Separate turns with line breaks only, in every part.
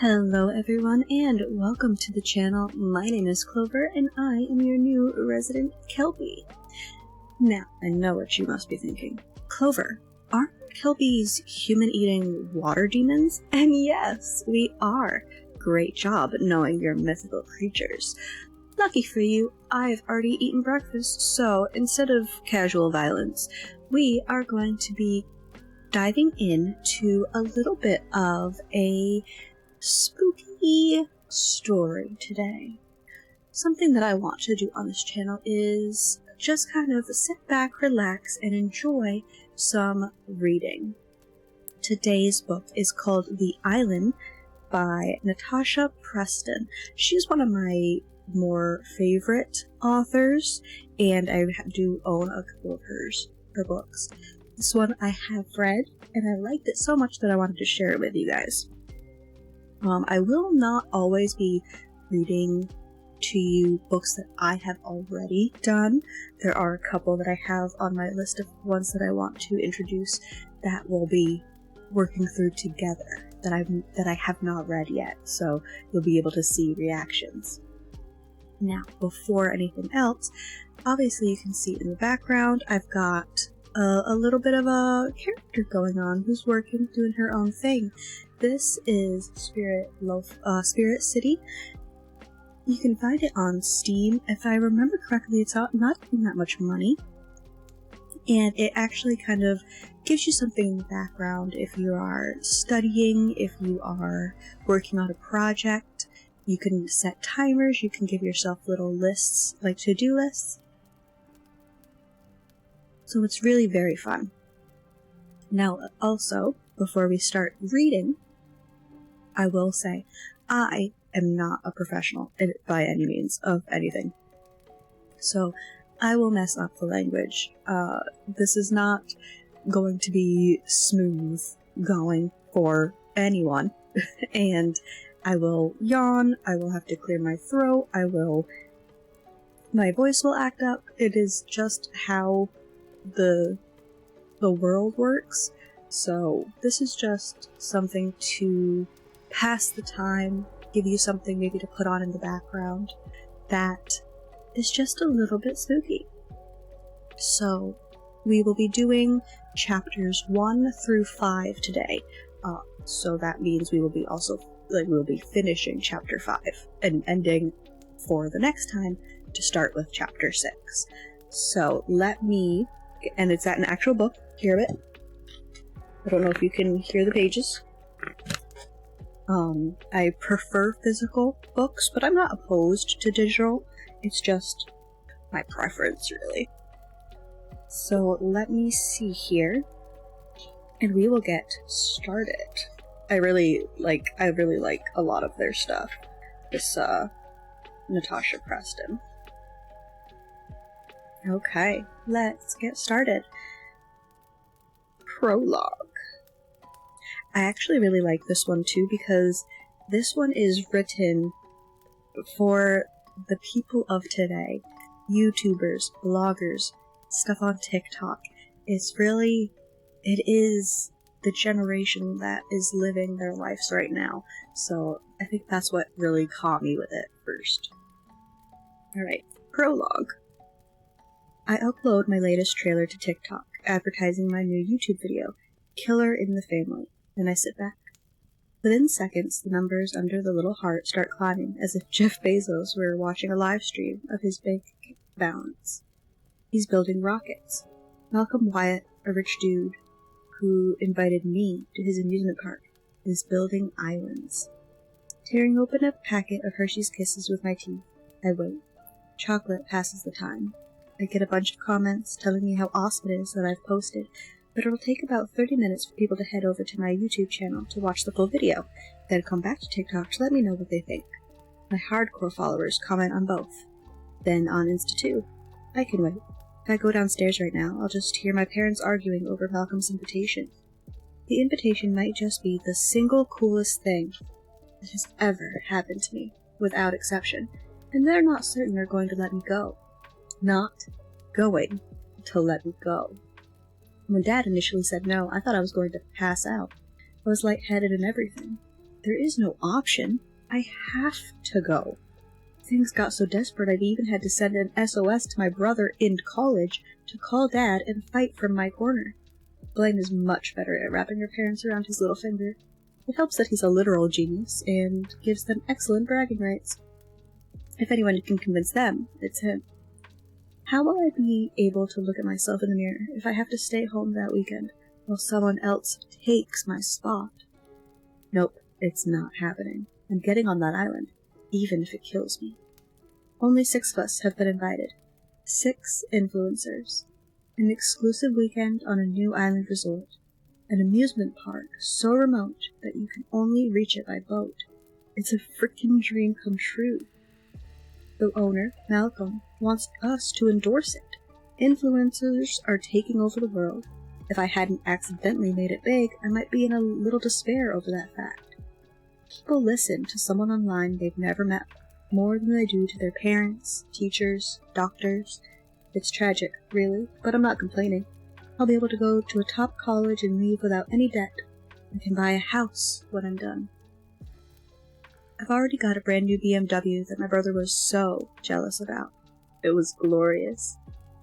Hello everyone and welcome to the channel. My name is Clover and I am your new resident Kelpie. Now, I know what you must be thinking. Clover, aren't Kelpies human-eating water demons? And yes, we are. Great job knowing your mythical creatures. Lucky for you, I've already eaten breakfast, so instead of casual violence, we are going to be diving into a little bit of a spooky story today. Something that I want to do on this channel is just kind of sit back, relax, and enjoy some reading. Today's book is called The Island by Natasha Preston. She's one of my more favorite authors, and I do own a couple of her books. This one I have read, and I liked it so much that I wanted to share it with you guys. I will not always be reading to you books that I have already done. There are a couple that I have on my list of ones that I want to introduce that we'll be working through together that I have not read yet, so you'll be able to see reactions. Now, before anything else, obviously you can see in the background I've got a little bit of a character going on who's doing her own thing. This is Spirit City. You can find it on Steam. If I remember correctly, it's not even that much money. And it actually kind of gives you something in the background if you are studying, if you are working on a project. You can set timers, you can give yourself little lists, like to-do lists. So it's really very fun. Now, also, before we start reading, I will say, I am not a professional by any means of anything. So, I will mess up the language. This is not going to be smooth going for anyone. And I will yawn, I will have to clear my throat, my voice will act up. It is just how the world works. So this is just something to pass the time, give you something maybe to put on in the background that is just a little bit spooky. So we will be doing chapters 1 through 5 today. So that means we will be finishing chapter 5 and ending for the next time to start with chapter 6. So and it's at an actual book. Hear it. I don't know if you can hear the pages. I prefer physical books, but I'm not opposed to digital. It's just my preference, really. So let me see here, and we will get started. I really like a lot of their stuff. This Natasha Preston. Okay, let's get started. Prologue. I actually really like this one too because this one is written for the people of today. YouTubers, bloggers, stuff on TikTok. It is the generation that is living their lives right now. So I think that's what really caught me with it first. Alright, prologue. I upload my latest trailer to TikTok, advertising my new YouTube video, Killer in the Family. Then I sit back. Within seconds, the numbers under the little heart start climbing as if Jeff Bezos were watching a live stream of his bank balance. He's building rockets. Malcolm Wyatt, a rich dude who invited me to his amusement park, is building islands. Tearing open a packet of Hershey's Kisses with my teeth, I wait. Chocolate passes the time. I get a bunch of comments telling me how awesome it is that I've posted, but it'll take about 30 minutes for people to head over to my YouTube channel to watch the full video, then come back to TikTok to let me know what they think. My hardcore followers comment on both, then on Insta too. I can wait. If I go downstairs right now, I'll just hear my parents arguing over Malcolm's invitation. The invitation might just be the single coolest thing that has ever happened to me, without exception, and they're not certain they're going to let me go. Not going to let me go. When Dad initially said no, I thought I was going to pass out. I was lightheaded and everything. There is no option. I have to go. Things got so desperate I've even had to send an SOS to my brother in college to call Dad and fight from my corner. Blaine is much better at wrapping her parents around his little finger. It helps that he's a literal genius and gives them excellent bragging rights. If anyone can convince them, it's him. How will I be able to look at myself in the mirror if I have to stay home that weekend while someone else takes my spot? Nope, it's not happening. I'm getting on that island, even if it kills me. Only 6 of us have been invited. 6 influencers. An exclusive weekend on a new island resort. An amusement park so remote that you can only reach it by boat. It's a frickin' dream come true. The owner, Malcolm, wants us to endorse it. Influencers are taking over the world. If I hadn't accidentally made it big, I might be in a little despair over that fact. People listen to someone online they've never met more than they do to their parents, teachers, doctors. It's tragic, really, but I'm not complaining. I'll be able to go to a top college and leave without any debt. I can buy a house when I'm done. I've already got a brand new BMW that my brother was so jealous about. It was glorious.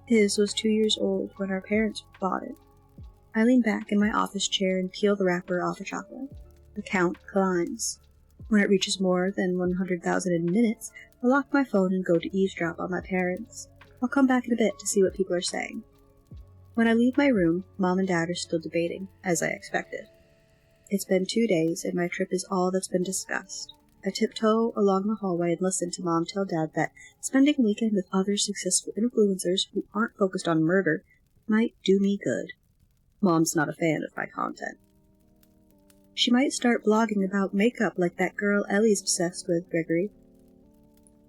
His was 2 years old when our parents bought it. I lean back in my office chair and peel the wrapper off a chocolate. The count climbs. When it reaches more than 100,000 in minutes, I lock my phone and go to eavesdrop on my parents. I'll come back in a bit to see what people are saying. When I leave my room, Mom and Dad are still debating, as I expected. It's been 2 days, and my trip is all that's been discussed. I tiptoe along the hallway and listen to Mom tell Dad that spending a weekend with other successful influencers who aren't focused on murder might do me good. Mom's not a fan of my content. She might start blogging about makeup like that girl Ellie's obsessed with, Gregory.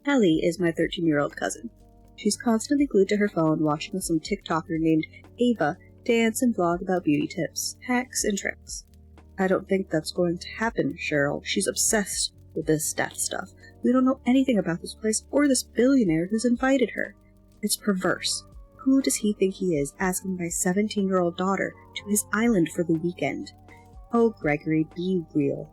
Ellie is my 13-year-old cousin. She's constantly glued to her phone watching some TikToker named Ava dance and vlog about beauty tips, hacks, and tricks. I don't think that's going to happen, Cheryl. She's obsessed with this death stuff. We don't know anything about this place or this billionaire who's invited her. It's perverse. Who does he think he is, asking my 17-year-old daughter to his island for the weekend? Oh, Gregory, be real.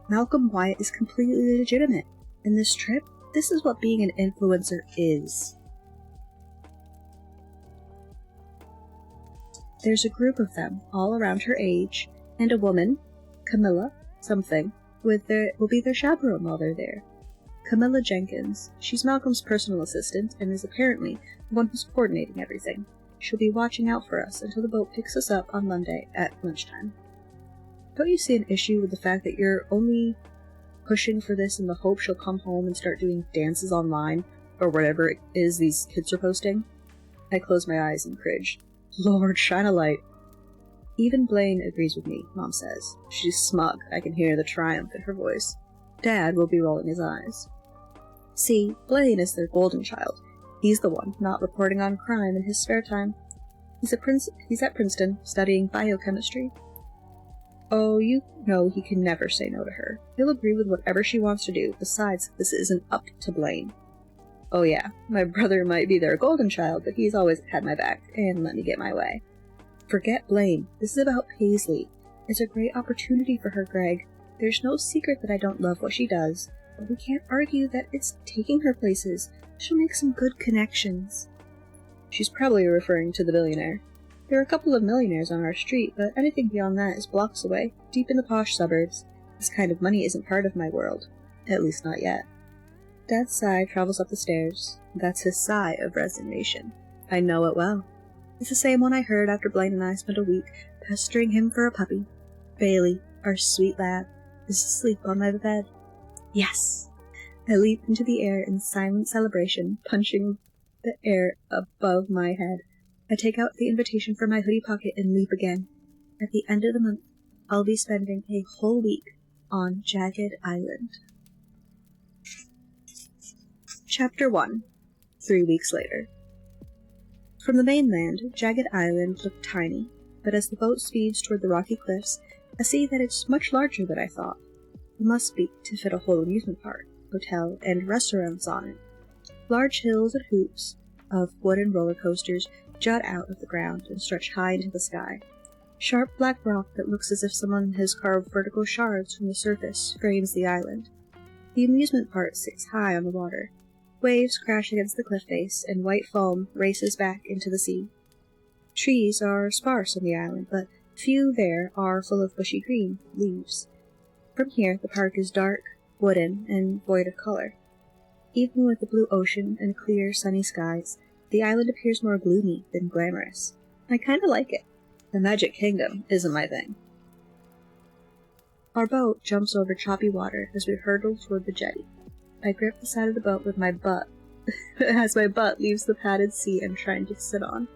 Malcolm Wyatt is completely legitimate. And this trip, this is what being an influencer is. There's a group of them, all around her age, and a woman, Camilla, something, will be their chaperone while they're there. Camilla Jenkins. She's Malcolm's personal assistant and is apparently the one who's coordinating everything. She'll be watching out for us until the boat picks us up on Monday at lunchtime. Don't you see an issue with the fact that you're only pushing for this in the hope she'll come home and start doing dances online, or whatever it is these kids are posting? I close my eyes and cringe. Lord, shine a light. Even Blaine agrees with me, Mom says. She's smug. I can hear the triumph in her voice. Dad will be rolling his eyes. See, Blaine is their golden child. He's the one not reporting on crime in his spare time. He's at Princeton, studying biochemistry. Oh, you know he can never say no to her. He'll agree with whatever she wants to do. Besides, this isn't up to Blaine. Oh yeah, my brother might be their golden child, but he's always had my back and let me get my way. Forget Blaine. This is about Paisley. It's a great opportunity for her, Greg. There's no secret that I don't love what she does, but we can't argue that it's taking her places. She'll make some good connections. She's probably referring to the billionaire. There are a couple of millionaires on our street, but anything beyond that is blocks away, deep in the posh suburbs. This kind of money isn't part of my world. At least not yet. Dad's sigh travels up the stairs. That's his sigh of resignation. I know it well. It's the same one I heard after Blaine and I spent a week pestering him for a puppy. Bailey, our sweet lad, is asleep on my bed. Yes! I leap into the air in silent celebration, punching the air above my head. I take out the invitation from my hoodie pocket and leap again. At the end of the month, I'll be spending a whole week on Jagged Island. Chapter 1. 3 weeks later. From the mainland, Jagged Island looked tiny, but as the boat speeds toward the rocky cliffs, I see that it's much larger than I thought. It must be to fit a whole amusement park, hotel, and restaurants on it. Large hills and hoops of wooden roller coasters jut out of the ground and stretch high into the sky. Sharp black rock that looks as if someone has carved vertical shards from the surface frames the island. The amusement park sits high on the water. Waves crash against the cliff face, and white foam races back into the sea. Trees are sparse on the island, but few there are full of bushy green leaves. From here, the park is dark, wooden, and void of color. Even with the blue ocean and clear, sunny skies, the island appears more gloomy than glamorous. I kinda like it. The Magic Kingdom isn't my thing. Our boat jumps over choppy water as we hurtle toward the jetty. I grip the side of the boat with my butt as my butt leaves the padded seat I'm trying to sit on.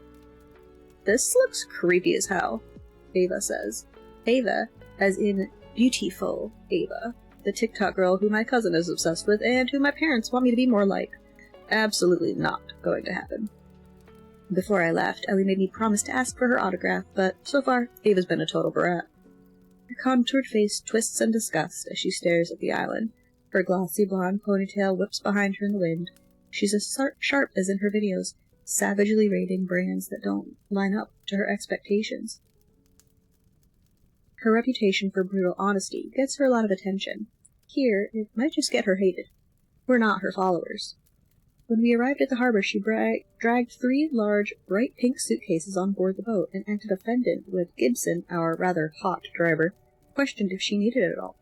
"This looks creepy as hell," Ava says. Ava, as in beautiful Ava, the TikTok girl who my cousin is obsessed with and who my parents want me to be more like. Absolutely not going to happen. Before I left, Ellie made me promise to ask for her autograph, but so far, Ava's been a total brat. Her contoured face twists in disgust as she stares at the island. Her glossy blonde ponytail whips behind her in the wind. She's as sharp as in her videos, savagely rating brands that don't line up to her expectations. Her reputation for brutal honesty gets her a lot of attention. Here, it might just get her hated. We're not her followers. When we arrived at the harbor, she dragged 3 large, bright pink suitcases on board the boat and acted offended when Gibson, our rather hot driver, questioned if she needed it at all.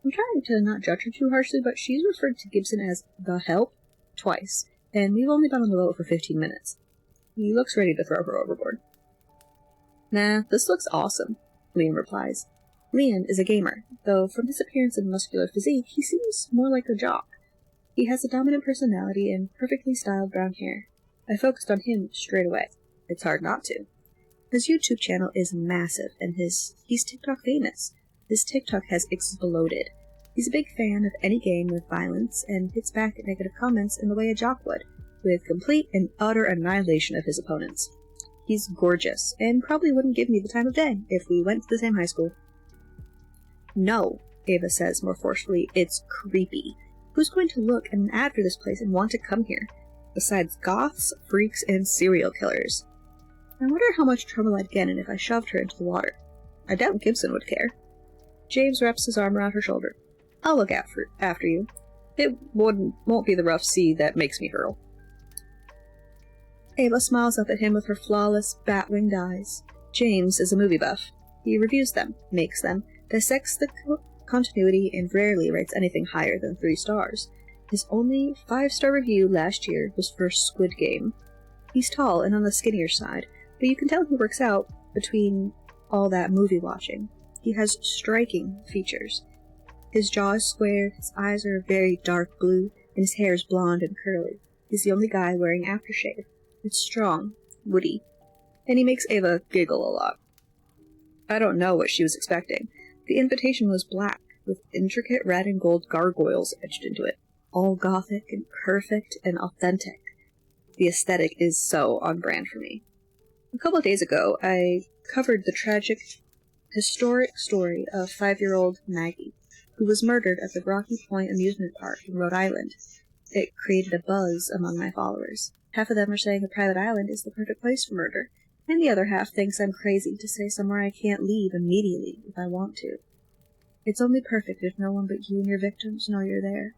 I'm trying to not judge her too harshly, but she's referred to Gibson as the help twice, and we've only been on the boat for 15 minutes. He looks ready to throw her overboard. "Nah, this looks awesome," Liam replies. Liam is a gamer, though from his appearance and muscular physique, he seems more like a jock. He has a dominant personality and perfectly styled brown hair. I focused on him straight away. It's hard not to. His YouTube channel is massive, and he's TikTok famous. His TikTok has exploded. He's a big fan of any game with violence, and hits back at negative comments in the way a jock would, with complete and utter annihilation of his opponents. He's gorgeous, and probably wouldn't give me the time of day if we went to the same high school. "No," Ava says more forcefully, "it's creepy. Who's going to look at an ad for this place and want to come here? Besides goths, freaks, and serial killers." I wonder how much trouble I'd get in if I shoved her into the water. I doubt Gibson would care. James wraps his arm around her shoulder. "I'll look after you. It won't be the rough sea that makes me hurl." Ava smiles up at him with her flawless, bat-winged eyes. James is a movie buff. He reviews them, makes them, dissects the continuity, and rarely rates anything higher than 3 stars. His only 5-star review last year was for Squid Game. He's tall and on the skinnier side, but you can tell he works out between all that movie watching. He has striking features. His jaw is square, his eyes are very dark blue, and his hair is blonde and curly. He's the only guy wearing aftershave. It's strong, woody, and he makes Ava giggle a lot. I don't know what she was expecting. The invitation was black, with intricate red and gold gargoyles etched into it, all gothic and perfect and authentic. The aesthetic is so on brand for me. A couple of days ago, I covered the tragic, historic story of 5-year-old Maggie, who was murdered at the Rocky Point amusement park in Rhode Island. It created a buzz among my followers. Half of them are saying a private island is the perfect place for murder, and the other half thinks I'm crazy to say somewhere I can't leave immediately if I want to. It's only perfect if no one but you and your victims know you're there.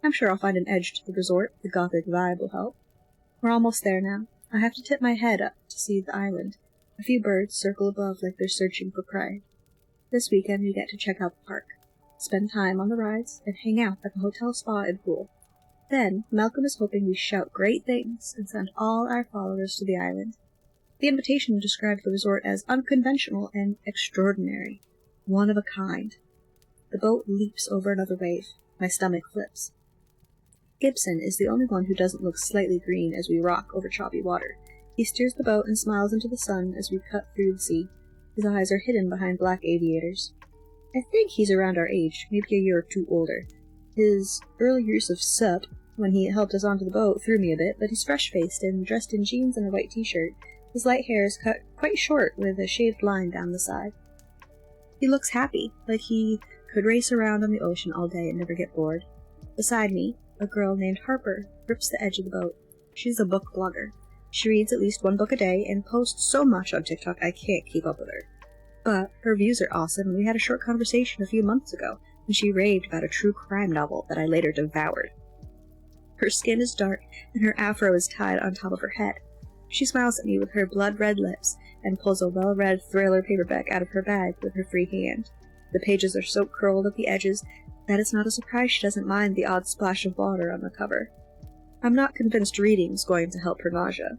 I'm sure I'll find an edge to the resort. The gothic vibe will help. We're almost there now. I have to tip my head up to see the island. A few birds circle above like they're searching for prey. This weekend we get to check out the park, spend time on the rides, and hang out at the hotel spa and pool. Then, Malcolm is hoping we shout great things and send all our followers to the island. The invitation described the resort as unconventional and extraordinary, one of a kind. The boat leaps over another wave. My stomach flips. Gibson is the only one who doesn't look slightly green as we rock over choppy water. He steers the boat and smiles into the sun as we cut through the sea. His eyes are hidden behind black aviators. I think he's around our age, maybe a year or 2 older. His early use of sup, when he helped us onto the boat, threw me a bit, but he's fresh-faced and dressed in jeans and a white t-shirt. His light hair is cut quite short with a shaved line down the side. He looks happy, like he could race around on the ocean all day and never get bored. Beside me, a girl named Harper grips the edge of the boat. She's a book blogger. She reads at least 1 book a day and posts so much on TikTok I can't keep up with her. But her views are awesome, and we had a short conversation a few months ago when she raved about a true crime novel that I later devoured. Her skin is dark, and her afro is tied on top of her head. She smiles at me with her blood-red lips and pulls a well-read thriller paperback out of her bag with her free hand. The pages are so curled at the edges that it's not a surprise she doesn't mind the odd splash of water on the cover. I'm not convinced reading's going to help her nausea.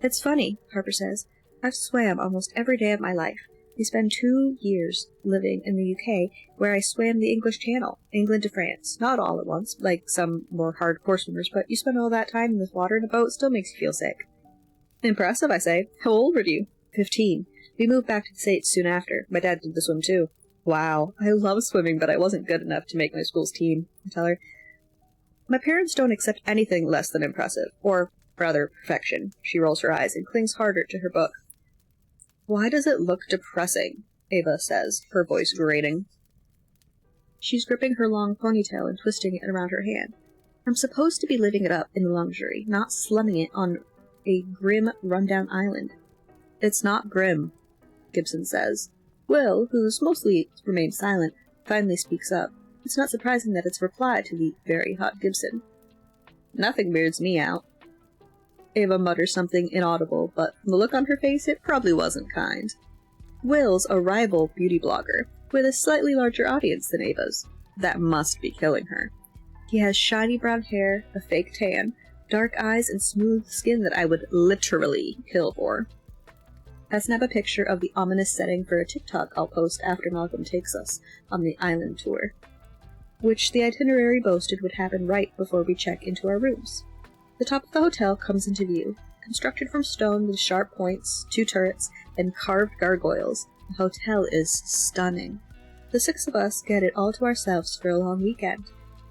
It's funny, Harper says. I've swam almost every day of my life. We spent 2 years living in the UK, where I swam the English Channel, England to France. Not all at once, like some more hardcore swimmers, but you spend all that time in this water in a boat, still makes you feel sick. Impressive, I say. How old were you? 15. We moved back to the States soon after. My dad did the swim too. Wow, I love swimming, but I wasn't good enough to make my school's team, I tell her. My parents don't accept anything less than impressive, or rather, perfection. She rolls her eyes and clings harder to her book. Why does it look depressing? Ava says, her voice grating. She's gripping her long ponytail and twisting it around her hand. I'm supposed to be living it up in luxury, not slumming it on a grim, rundown island. It's not grim, Gibson says. Will, who's mostly remained silent, finally speaks up. It's not surprising that it's a reply to the very hot Gibson. Nothing weirds me out. Ava mutters something inaudible, but from the look on her face, it probably wasn't kind. Will's a rival beauty blogger, with a slightly larger audience than Ava's. That must be killing her. He has shiny brown hair, a fake tan, dark eyes, and smooth skin that I would literally kill for. I snap a picture of the ominous setting for a TikTok I'll post after Malcolm takes us on the island tour, which the itinerary boasted would happen right before we check into our rooms. The top of the hotel comes into view. Constructed from stone with sharp points, 2 turrets, and carved gargoyles, the hotel is stunning. The 6 of us get it all to ourselves for a long weekend.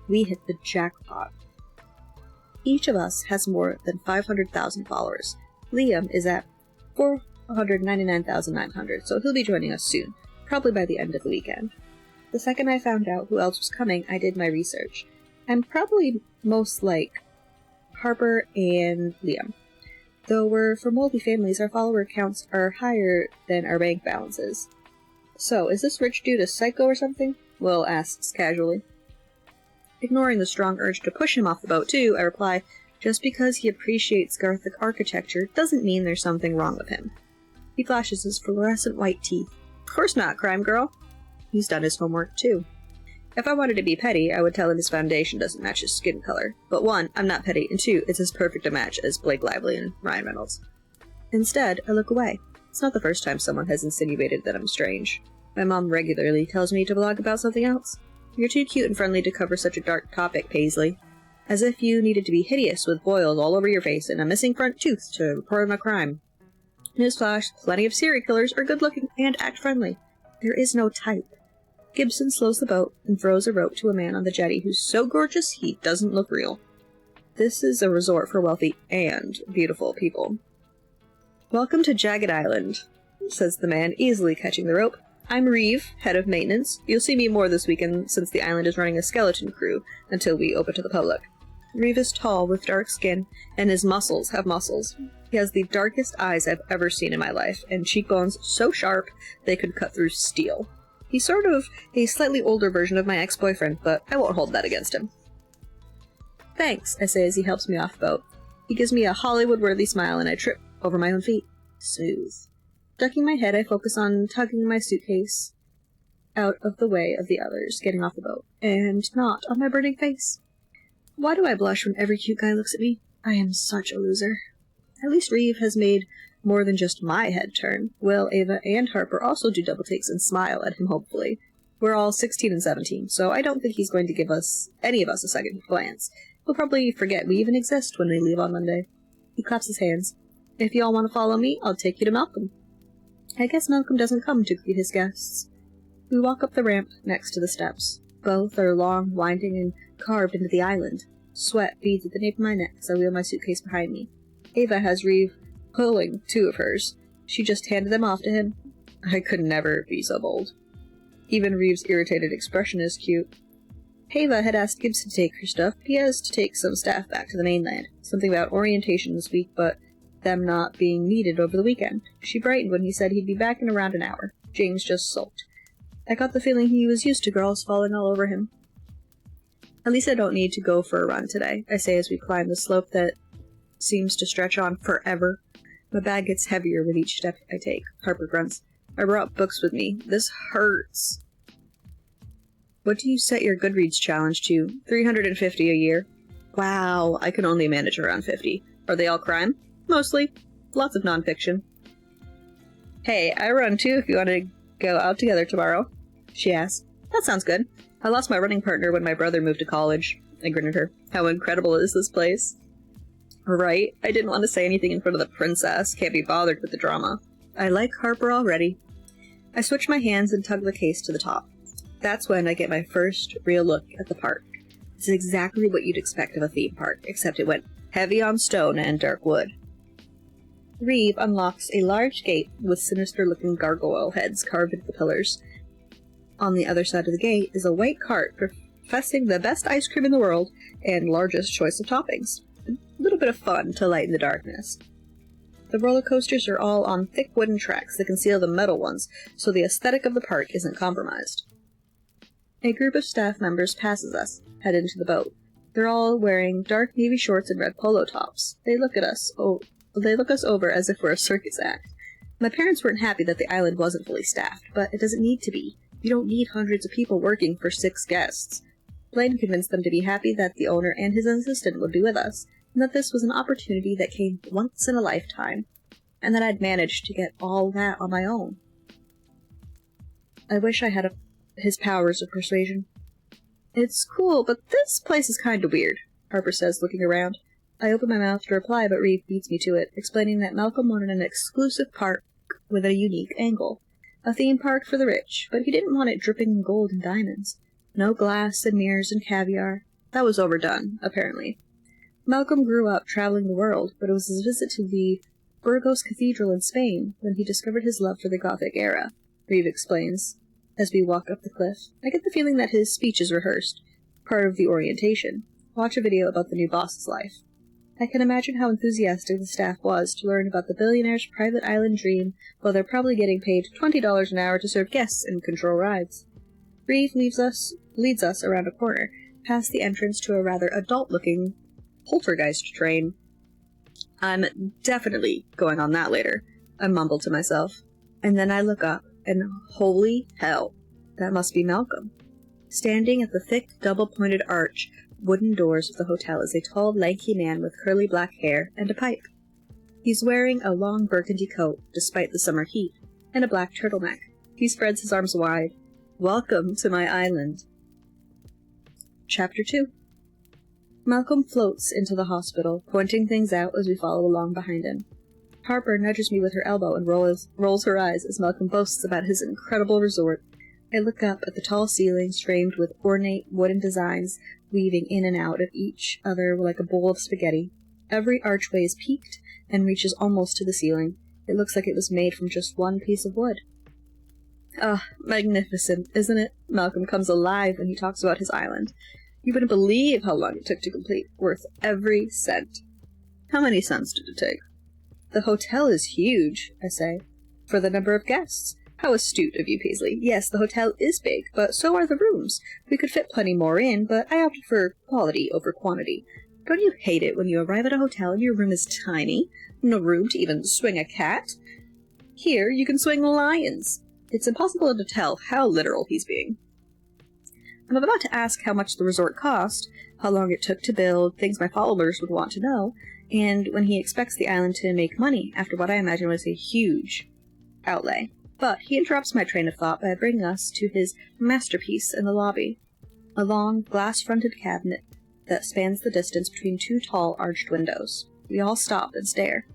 We hit the jackpot. Each of us has more than 500,000 followers. Liam is at 499,900, so he'll be joining us soon, probably by the end of the weekend. The second I found out who else was coming, I did my research. I'm probably most like Harper and Liam. Though we're for multi-families, our follower counts are higher than our bank balances. So, is this rich dude a psycho or something? Will asks casually. Ignoring the strong urge to push him off the boat too, I reply, just because he appreciates Gothic architecture doesn't mean there's something wrong with him. He flashes his fluorescent white teeth. Of course not, crime girl. He's done his homework too. If I wanted to be petty, I would tell him his foundation doesn't match his skin color. But 1, I'm not petty, and 2, it's as perfect a match as Blake Lively and Ryan Reynolds. Instead, I look away. It's not the first time someone has insinuated that I'm strange. My mom regularly tells me to blog about something else. You're too cute and friendly to cover such a dark topic, Paisley. As if you needed to be hideous with boils all over your face and a missing front tooth to report on a crime. Newsflash, plenty of serial killers are good-looking and act friendly. There is no type. Gibson slows the boat and throws a rope to a man on the jetty who's so gorgeous he doesn't look real. This is a resort for wealthy and beautiful people. Welcome to Jagged Island, says the man, easily catching the rope. I'm Reeve, head of maintenance. You'll see me more this weekend since the island is running a skeleton crew until we open to the public. Reeve is tall with dark skin, and his muscles have muscles. He has the darkest eyes I've ever seen in my life, and cheekbones so sharp they could cut through steel. He's sort of a slightly older version of my ex-boyfriend, but I won't hold that against him. Thanks, I say as he helps me off the boat. He gives me a Hollywood-worthy smile, and I trip over my own feet. Smooth. Ducking my head, I focus on tugging my suitcase out of the way of the others getting off the boat, and not on my burning face. Why do I blush when every cute guy looks at me? I am such a loser. At least Reeve has made more than just my head turn. Will, Ava, and Harper also do double takes and smile at him hopefully. We're all 16 and 17, so I don't think he's going to give any of us a second glance. He'll probably forget we even exist when we leave on Monday. He claps his hands. If y'all want to follow me, I'll take you to Malcolm. I guess Malcolm doesn't come to greet his guests. We walk up the ramp next to the steps. Both are long, winding, and carved into the island. Sweat beads at the nape of my neck as I wheel my suitcase behind me. Ava has Reeve pulling 2 of hers. She just handed them off to him. I could never be so bold. Even Reeve's irritated expression is cute. Ava had asked Gibson to take her stuff, but he has to take some staff back to the mainland. Something about orientation this week, but them not being needed over the weekend. She brightened when he said he'd be back in around an hour. James just sulked. I got the feeling he was used to girls falling all over him. At least I don't need to go for a run today, I say as we climb the slope that seems to stretch on forever. My bag gets heavier with each step I take. Harper grunts. I brought books with me. This hurts. What do you set your Goodreads challenge to? 350 a year. Wow, I can only manage around 50. Are they all crime? Mostly. Lots of nonfiction. Hey, I run too if you want to go out together tomorrow, she asked. That sounds good. I lost my running partner when my brother moved to college. I grinned at her. How incredible is this place? Right? I didn't want to say anything in front of the princess. Can't be bothered with the drama. I like Harper already. I switch my hands and tug the case to the top. That's when I get my first real look at the park. It's exactly what you'd expect of a theme park, except it went heavy on stone and dark wood. Reeve unlocks a large gate with sinister-looking gargoyle heads carved into the pillars. On the other side of the gate is a white cart professing the best ice cream in the world and largest choice of toppings. A little bit of fun to lighten the darkness. The roller coasters are all on thick wooden tracks that conceal the metal ones, so the aesthetic of the park isn't compromised. A group of staff members passes us, head into the boat. They're all wearing dark navy shorts and red polo tops. They look us over as if we're a circus act. My parents weren't happy that the island wasn't fully staffed, but it doesn't need to be. You don't need hundreds of people working for 6 guests. Blaine convinced them to be happy that the owner and his assistant would be with us, and that this was an opportunity that came once in a lifetime, and that I'd managed to get all that on my own. I wish I had his powers of persuasion. It's cool, but this place is kind of weird, Harper says, looking around. I open my mouth to reply, but Reeve beats me to it, explaining that Malcolm wanted an exclusive park with a unique angle. A theme park for the rich, but he didn't want it dripping in gold and diamonds. No glass and mirrors and caviar. That was overdone, apparently. Malcolm grew up traveling the world, but it was his visit to the Burgos Cathedral in Spain when he discovered his love for the Gothic era, Reeve explains. As we walk up the cliff, I get the feeling that his speech is rehearsed, part of the orientation. Watch a video about the new boss's life. I can imagine how enthusiastic the staff was to learn about the billionaire's private island dream, while they're probably getting paid $20 an hour to serve guests and control rides. Reeve leads us around a corner, past the entrance to a rather adult-looking poltergeist train. I'm definitely going on that later, I mumble to myself. And then I look up, and holy hell, that must be Malcolm. Standing at the thick, double-pointed arch wooden doors of the hotel is a tall, lanky man with curly black hair and a pipe. He's wearing a long burgundy coat, despite the summer heat, and a black turtleneck. He spreads his arms wide. Welcome to my island. Chapter 2. Malcolm floats into the hospital, pointing things out as we follow along behind him. Harper nudges me with her elbow and rolls her eyes as Malcolm boasts about his incredible resort. I look up at the tall ceilings framed with ornate wooden designs weaving in and out of each other like a bowl of spaghetti. Every archway is peaked and reaches almost to the ceiling. It looks like it was made from just one piece of wood. Ah, magnificent, isn't it? Malcolm comes alive when he talks about his island. You wouldn't believe how long it took to complete. Worth every cent. How many cents did it take? The hotel is huge, I say. For the number of guests. How astute of you, Paisley. Yes, the hotel is big, but so are the rooms. We could fit plenty more in, but I opted for quality over quantity. Don't you hate it when you arrive at a hotel and your room is tiny? No room to even swing a cat? Here, you can swing lions. It's impossible to tell how literal he's being. I'm about to ask how much the resort cost, how long it took to build, things my followers would want to know, and when he expects the island to make money after what I imagine was a huge outlay. But he interrupts my train of thought by bringing us to his masterpiece in the lobby, a long, glass-fronted cabinet that spans the distance between 2 tall, arched windows. We all stop and stare.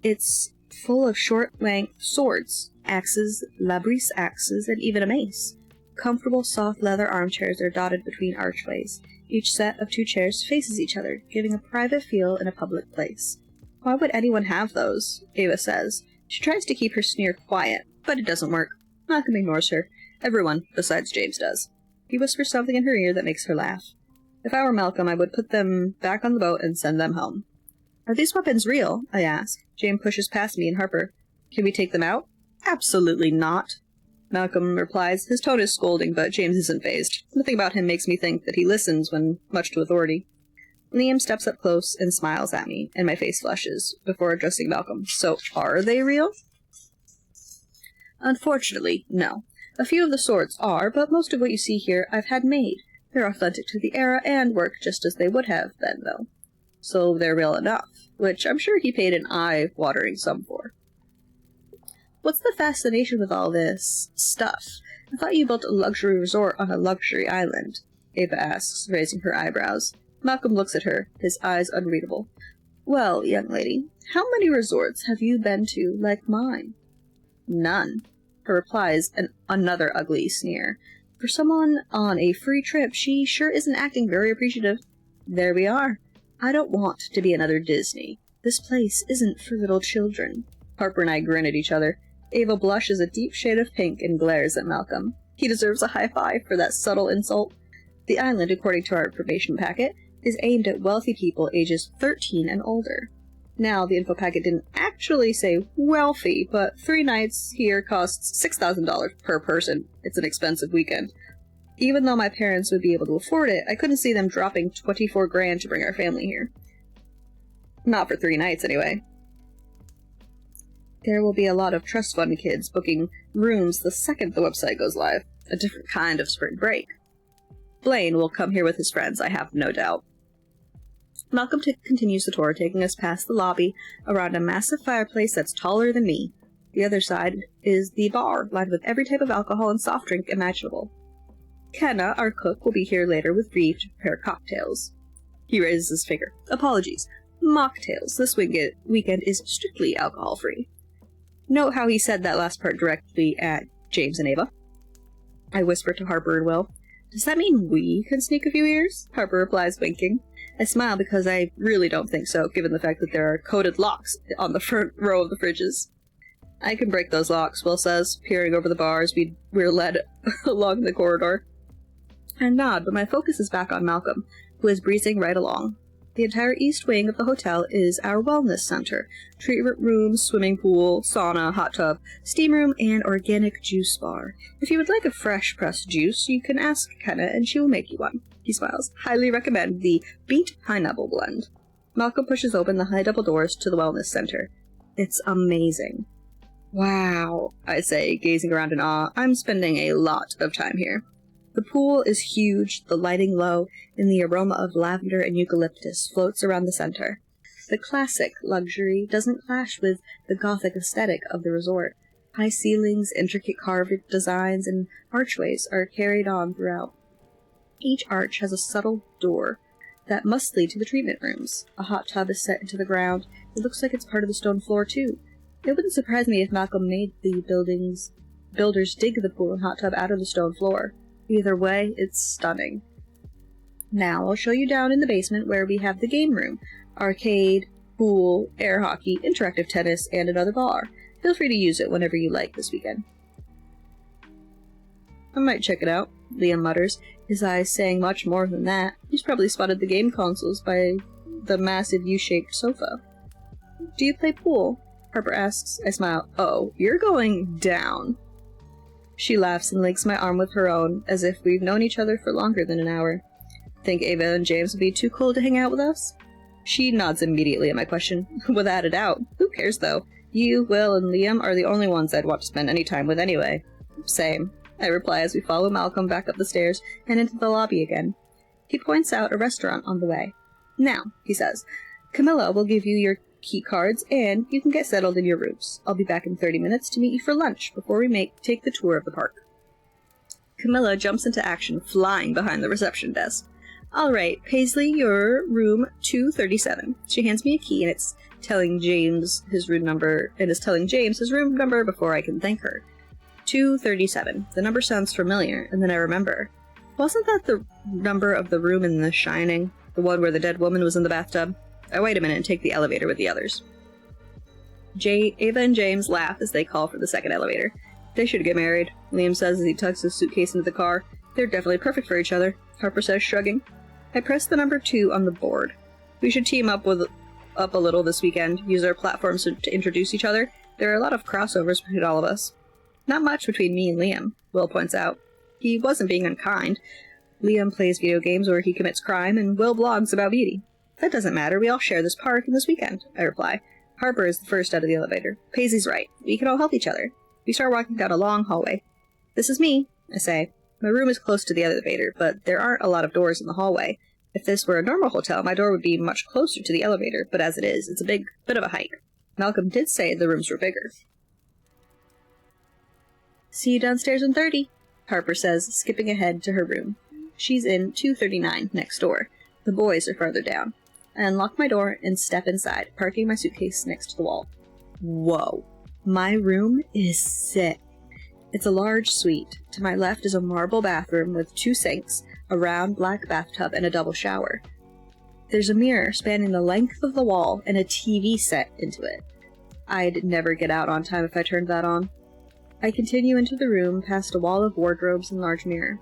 It's full of short-length swords, axes, labris axes, and even a mace. Comfortable, soft leather armchairs are dotted between archways. Each set of 2 chairs faces each other, giving a private feel in a public place. Why would anyone have those? Ava says. She tries to keep her sneer quiet, but it doesn't work. Malcolm ignores her. Everyone, besides James, does. He whispers something in her ear that makes her laugh. If I were Malcolm, I would put them back on the boat and send them home. Are these weapons real? I ask. James pushes past me and Harper. Can we take them out? Absolutely not, Malcolm replies. His tone is scolding, but James isn't fazed. Nothing about him makes me think that he listens when much to authority. Liam steps up close and smiles at me, and my face flushes, before addressing Malcolm. So, are they real? Unfortunately, no. A few of the sorts are, but most of what you see here I've had made. They're authentic to the era and work just as they would have been, though. So they're real enough, which I'm sure he paid an eye-watering sum for. What's the fascination with all this stuff? I thought you built a luxury resort on a luxury island, Ava asks, raising her eyebrows. Malcolm looks at her, his eyes unreadable. Well, young lady, how many resorts have you been to like mine? None. Her reply is another ugly sneer. For someone on a free trip, she sure isn't acting very appreciative. There we are. I don't want to be another Disney. This place isn't for little children. Harper and I grin at each other. Ava blushes a deep shade of pink and glares at Malcolm. He deserves a high five for that subtle insult. The island, according to our information packet, is aimed at wealthy people ages 13 and older. Now, the info packet didn't actually say wealthy, but 3 nights here costs $6,000 per person. It's an expensive weekend. Even though my parents would be able to afford it, I couldn't see them dropping $24,000 to bring our family here. Not for 3 nights, anyway. There will be a lot of trust fund kids booking rooms the second the website goes live. A different kind of spring break. Blaine will come here with his friends, I have no doubt. Malcolm continues the tour, taking us past the lobby, around a massive fireplace that's taller than me. The other side is the bar, lined with every type of alcohol and soft drink imaginable. Kenna, our cook, will be here later with Reeve to prepare cocktails. He raises his finger. Apologies. Mocktails. This weekend is strictly alcohol-free. Note how he said that last part directly at James and Ava. I whisper to Harper and Will. Does that mean we can sneak a few ears? Harper replies, winking. I smile because I really don't think so, given the fact that there are coded locks on the front row of the fridges. I can break those locks, Will says, peering over the bar as we're led along the corridor. I nod, but my focus is back on Malcolm, who is breezing right along. The entire east wing of the hotel is our wellness center. Treatment rooms, swimming pool, sauna, hot tub, steam room, and organic juice bar. If you would like a fresh pressed juice, you can ask Kenna and she will make you one. He smiles. Highly recommend the Beet Pineapple Blend. Malcolm pushes open the high double doors to the wellness center. It's amazing. Wow, I say, gazing around in awe. I'm spending a lot of time here. The pool is huge, the lighting low, and the aroma of lavender and eucalyptus floats around the center. The classic luxury doesn't clash with the gothic aesthetic of the resort. High ceilings, intricate carved designs, and archways are carried on throughout. Each arch has a subtle door that must lead to the treatment rooms. A hot tub is set into the ground. It looks like it's part of the stone floor, too. It wouldn't surprise me if Malcolm made the builders dig the pool and hot tub out of the stone floor. Either way, it's stunning. Now, I'll show you down in the basement where we have the game room, arcade, pool, air hockey, interactive tennis, and another bar. Feel free to use it whenever you like this weekend. I might check it out, Liam mutters, his eyes saying much more than that. He's probably spotted the game consoles by the massive U-shaped sofa. Do you play pool? Harper asks. I smile. Oh, you're going down. She laughs and links my arm with her own, as if we've known each other for longer than an hour. Think Ava and James would be too cool to hang out with us? She nods immediately at my question. Without a doubt. Who cares, though? You, Will, and Liam are the only ones I'd want to spend any time with anyway. Same, I reply as we follow Malcolm back up the stairs and into the lobby again. He points out a restaurant on the way. Now, he says, Camilla will give you your key cards, and you can get settled in your rooms. I'll be back in 30 minutes to meet you for lunch before we take the tour of the park. Camilla jumps into action, flying behind the reception desk. All right, Paisley, your room 237. She hands me a key, and it's telling James his room number, before I can thank her. 237. The number sounds familiar, and then I remember. Wasn't that the number of the room in The Shining? The one where the dead woman was in the bathtub? I wait a minute and take the elevator with the others. Ava and James laugh as they call for the second elevator. They should get married, Liam says as he tucks his suitcase into the car. They're definitely perfect for each other, Harper says, shrugging. I press the number 2 on the board. We should team up a little this weekend, use our platforms to introduce each other. There are a lot of crossovers between all of us. Not much between me and Liam, Will points out. He wasn't being unkind. Liam plays video games where he commits crime, and Will blogs about beauty. That doesn't matter, we all share this park and this weekend, I reply. Harper is the first out of the elevator. Paisley's right. We can all help each other. We start walking down a long hallway. This is me, I say. My room is close to the elevator, but there aren't a lot of doors in the hallway. If this were a normal hotel, my door would be much closer to the elevator, but as it is, it's a bit of a hike. Malcolm did say the rooms were bigger. See you downstairs in 30, Harper says, skipping ahead to her room. She's in 239, next door. The boys are farther down. I unlock my door and step inside, parking my suitcase next to the wall. Whoa. My room is sick. It's a large suite. To my left is a marble bathroom with 2 sinks, a round black bathtub, and a double shower. There's a mirror spanning the length of the wall and a TV set into it. I'd never get out on time if I turned that on. I continue into the room past a wall of wardrobes and large mirror.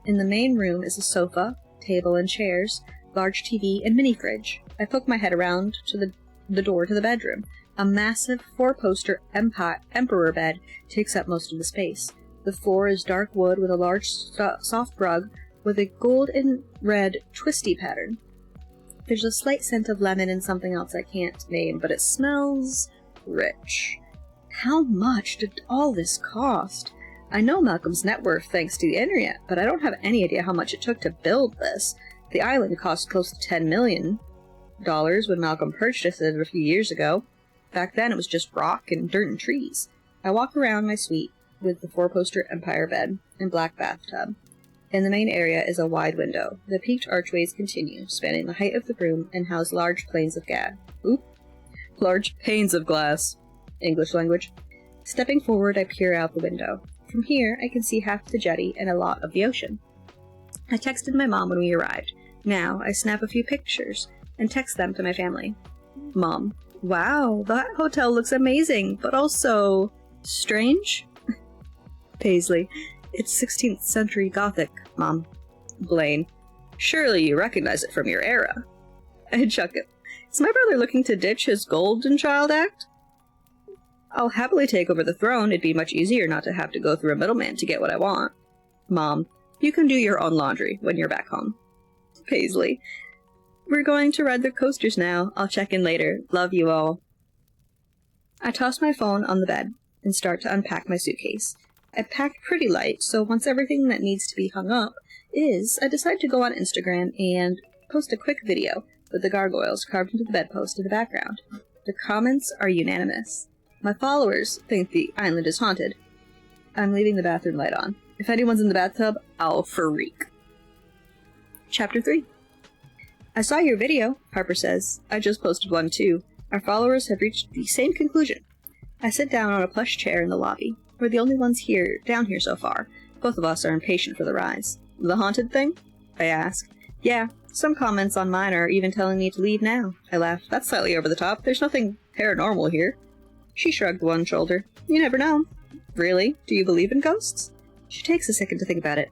In the main room is a sofa, table and chairs, large TV, and mini fridge. I poke my head around to the door to the bedroom. A massive 4-poster emperor bed takes up most of the space. The floor is dark wood with a large soft rug with a gold and red twisty pattern. There's a slight scent of lemon and something else I can't name, but it smells rich. How much did all this cost? I know Malcolm's net worth thanks to the internet, but I don't have any idea how much it took to build this. The island cost close to $10 million when Malcolm purchased it a few years ago. Back then it was just rock and dirt and trees. I walk around my suite with the 4-poster empire bed and black bathtub. In the main area is a wide window. The peaked archways continue, spanning the height of the room, and house large panes of large panes of glass. English language. Stepping forward, I peer out the window. From here, I can see half the jetty and a lot of the ocean. I texted my mom when we arrived. Now, I snap a few pictures and text them to my family. Mom, wow, that hotel looks amazing, but also strange? Paisley, it's 16th century Gothic, Mom. Blaine, surely you recognize it from your era. I chuckle. Is my brother looking to ditch his golden child act? I'll happily take over the throne. It'd be much easier not to have to go through a middleman to get what I want. Mom, you can do your own laundry when you're back home. Paisley, we're going to ride the coasters now. I'll check in later. Love you all. I toss my phone on the bed and start to unpack my suitcase. I packed pretty light, so once everything that needs to be hung up I decide to go on Instagram and post a quick video with the gargoyles carved into the bedpost in the background. The comments are unanimous. My followers think the island is haunted. I'm leaving the bathroom light on. If anyone's in the bathtub, I'll freak. Chapter 3. I saw your video, Harper says. I just posted one too. Our followers have reached the same conclusion. I sit down on a plush chair in the lobby. We're the only ones down here so far. Both of us are impatient for the rise. The haunted thing? I ask. Yeah, some comments on mine are even telling me to leave now. I laugh. That's slightly over the top. There's nothing paranormal here. She shrugged one shoulder. You never know. Really? Do you believe in ghosts? She takes a second to think about it.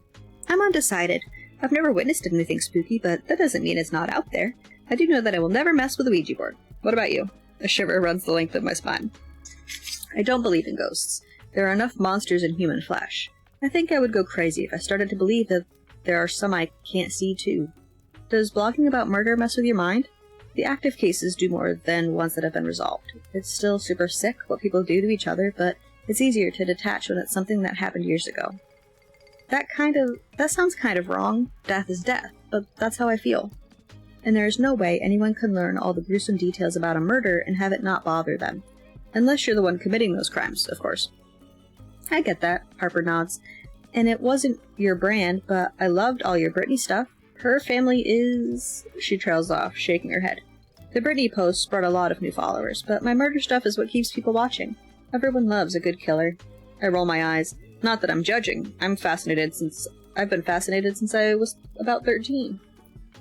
I'm undecided. I've never witnessed anything spooky, but that doesn't mean it's not out there. I do know that I will never mess with a Ouija board. What about you? A shiver runs the length of my spine. I don't believe in ghosts. There are enough monsters in human flesh. I think I would go crazy if I started to believe that there are some I can't see too. Does blogging about murder mess with your mind? The active cases do more than ones that have been resolved. It's still super sick what people do to each other, but it's easier to detach when it's something that happened years ago. That sounds kind of wrong. Death is death, but that's how I feel. And there is no way anyone can learn all the gruesome details about a murder and have it not bother them. Unless you're the one committing those crimes, of course. I get that, Harper nods. And it wasn't your brand, but I loved all your Britney stuff. Her family is... She trails off, shaking her head. The Britney posts brought a lot of new followers, but my murder stuff is what keeps people watching. Everyone loves a good killer. I roll my eyes. Not that I'm judging. I've been fascinated since I was about 13.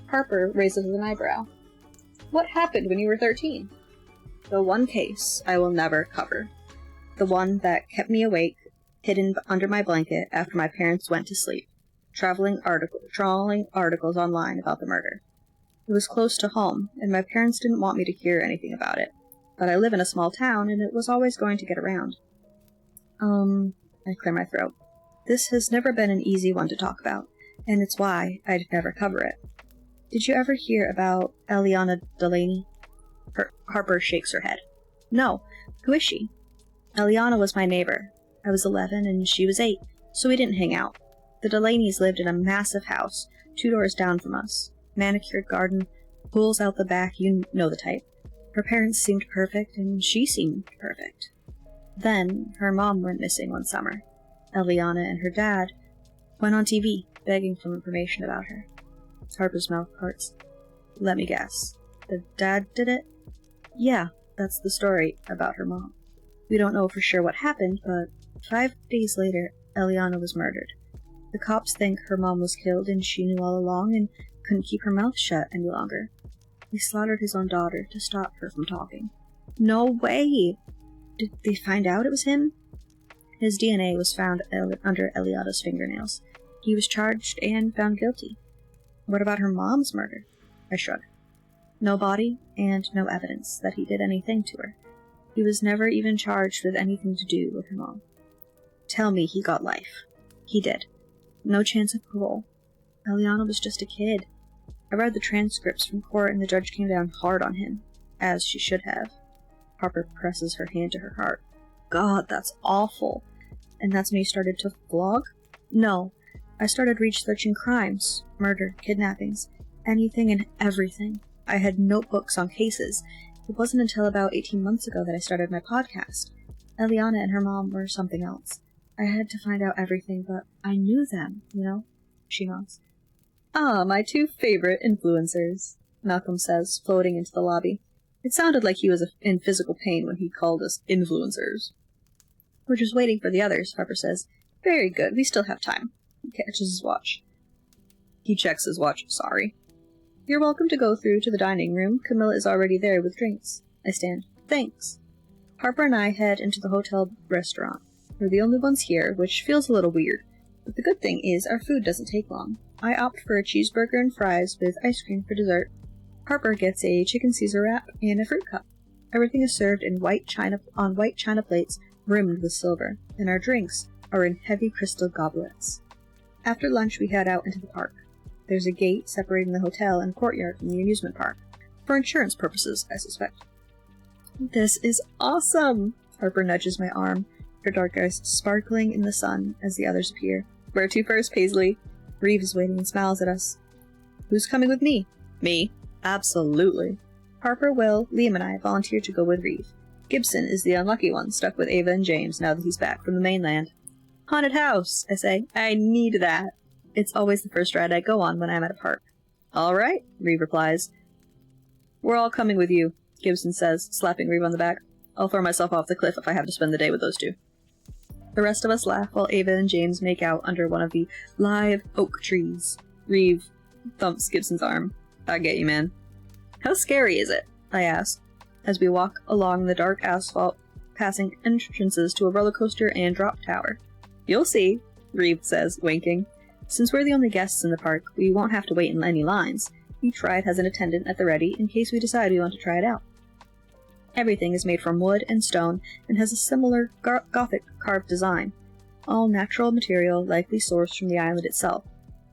Harper raises an eyebrow. What happened when you were 13? The one case I will never cover. The one that kept me awake, hidden under my blanket after my parents went to sleep, trawling articles online about the murder. It was close to home, and my parents didn't want me to hear anything about it. but I live in a small town, and it was always going to get around. I clear my throat. This has never been an easy one to talk about, and it's why I'd never cover it. Did you ever hear about Eliana Delaney? Harper shakes her head. No. Who is she? Eliana was my neighbor. I was 11 and she was 8, so we didn't hang out. The Delaneys lived in a massive house, 2 doors down from us. Manicured garden, pools out the back, you know the type. Her parents seemed perfect, and she seemed perfect. Then, her mom went missing one summer. Eliana and her dad went on TV, begging for information about her. Harper's mouth parts. Let me guess. The dad did it? Yeah, that's the story about her mom. We don't know for sure what happened, but 5 days later, Eliana was murdered. The cops think her mom was killed and she knew all along and couldn't keep her mouth shut any longer. He slaughtered his own daughter to stop her from talking. No way! Did they find out it was him? His DNA was found under Eliana's fingernails. He was charged and found guilty. What about her mom's murder? I shrugged. No body and no evidence that he did anything to her. He was never even charged with anything to do with her mom. Tell me he got life. He did. No chance of parole. Eliana was just a kid. I read the transcripts from court and the judge came down hard on him, as she should have. Harper presses her hand to her heart. God, that's awful. And that's when you started to vlog? No. I started researching crimes, murder, kidnappings, anything and everything. I had notebooks on cases. It wasn't until about 18 months ago that I started my podcast. Eliana and her mom were something else. I had to find out everything, but I knew them, you know? She nods. Ah, my 2 favorite influencers, Malcolm says, floating into the lobby. It sounded like he was in physical pain when he called us influencers. We're just waiting for the others, Harper says. Very good, we still have time. He catches his watch. He checks his watch, sorry. You're welcome to go through to the dining room. Camilla is already there with drinks. I stand. Thanks. Harper and I head into the hotel restaurant. We're the only ones here, which feels a little weird. But the good thing is our food doesn't take long. I opt for a cheeseburger and fries with ice cream for dessert. Harper gets a chicken Caesar wrap and a fruit cup. Everything is served in white china plates rimmed with silver, and our drinks are in heavy crystal goblets. After lunch, we head out into the park. There's a gate separating the hotel and courtyard from the amusement park. For insurance purposes, I suspect. This is awesome! Harper nudges my arm, her dark eyes sparkling in the sun as the others appear. Where to first, Paisley? Reeve is waiting and smiles at us. Who's coming with me? Me. Absolutely. Harper, Will, Liam and I volunteer to go with Reeve. Gibson is the unlucky one, stuck with Ava and James now that he's back from the mainland. Haunted house, I say. I need that. It's always the first ride I go on when I'm at a park. All right, Reeve replies. We're all coming with you, Gibson says, slapping Reeve on the back. I'll throw myself off the cliff if I have to spend the day with those 2. The rest of us laugh while Ava and James make out under one of the live oak trees. Reeve thumps Gibson's arm. I get you, man. How scary is it? I ask, as we walk along the dark asphalt, passing entrances to a roller coaster and drop tower. You'll see, Reeve says, winking. Since we're the only guests in the park, we won't have to wait in any lines. Each ride has an attendant at the ready in case we decide we want to try it out. Everything is made from wood and stone and has a similar Gothic carved design. All natural material likely sourced from the island itself.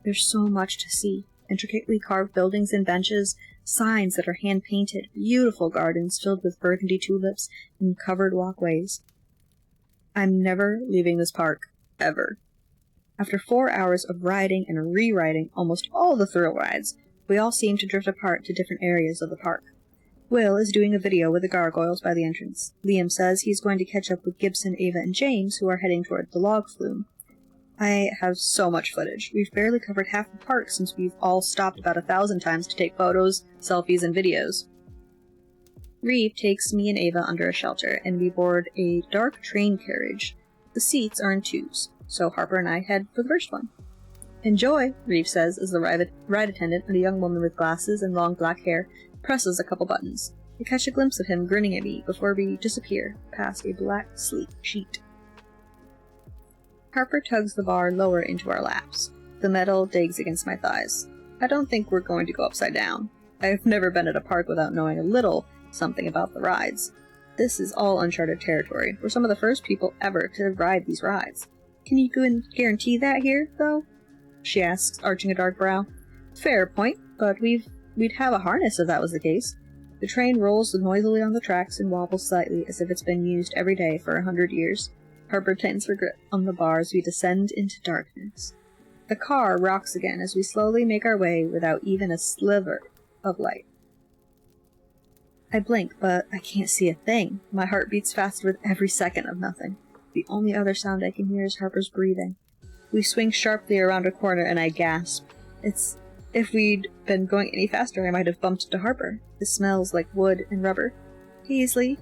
There's so much to see. Intricately carved buildings and benches, signs that are hand-painted, beautiful gardens filled with burgundy tulips, and covered walkways. I'm never leaving this park, ever. After 4 hours of riding and rewriting almost all the thrill rides, we all seem to drift apart to different areas of the park. Will is doing a video with the gargoyles by the entrance. Liam says he's going to catch up with Gibson, Ava, and James, who are heading toward the log flume. I have so much footage. We've barely covered half the park since we've all stopped about 1,000 times to take photos, selfies, and videos. Reeve takes me and Ava under a shelter, and we board a dark train carriage. The seats are in 2s, so Harper and I head for the first one. Enjoy, Reeve says as the ride attendant, a young woman with glasses and long black hair, presses a couple buttons. We catch a glimpse of him grinning at me before we disappear past a black sleep sheet. Harper tugs the bar lower into our laps. The metal digs against my thighs. I don't think we're going to go upside down. I've never been at a park without knowing a little something about the rides. This is all uncharted territory. We're some of the first people ever to ride these rides. Can you guarantee that here, though? She asks, arching a dark brow. Fair point, but we'd have a harness if that was the case. The train rolls noisily on the tracks and wobbles slightly as if it's been used every day for 100 years. Harper tightens her grip on the bar as we descend into darkness. The car rocks again as we slowly make our way without even a sliver of light. I blink, but I can't see a thing. My heart beats faster with every second of nothing. The only other sound I can hear is Harper's breathing. We swing sharply around a corner and I gasp. If we'd been going any faster, I might have bumped into Harper. It smells like wood and rubber. Paisley,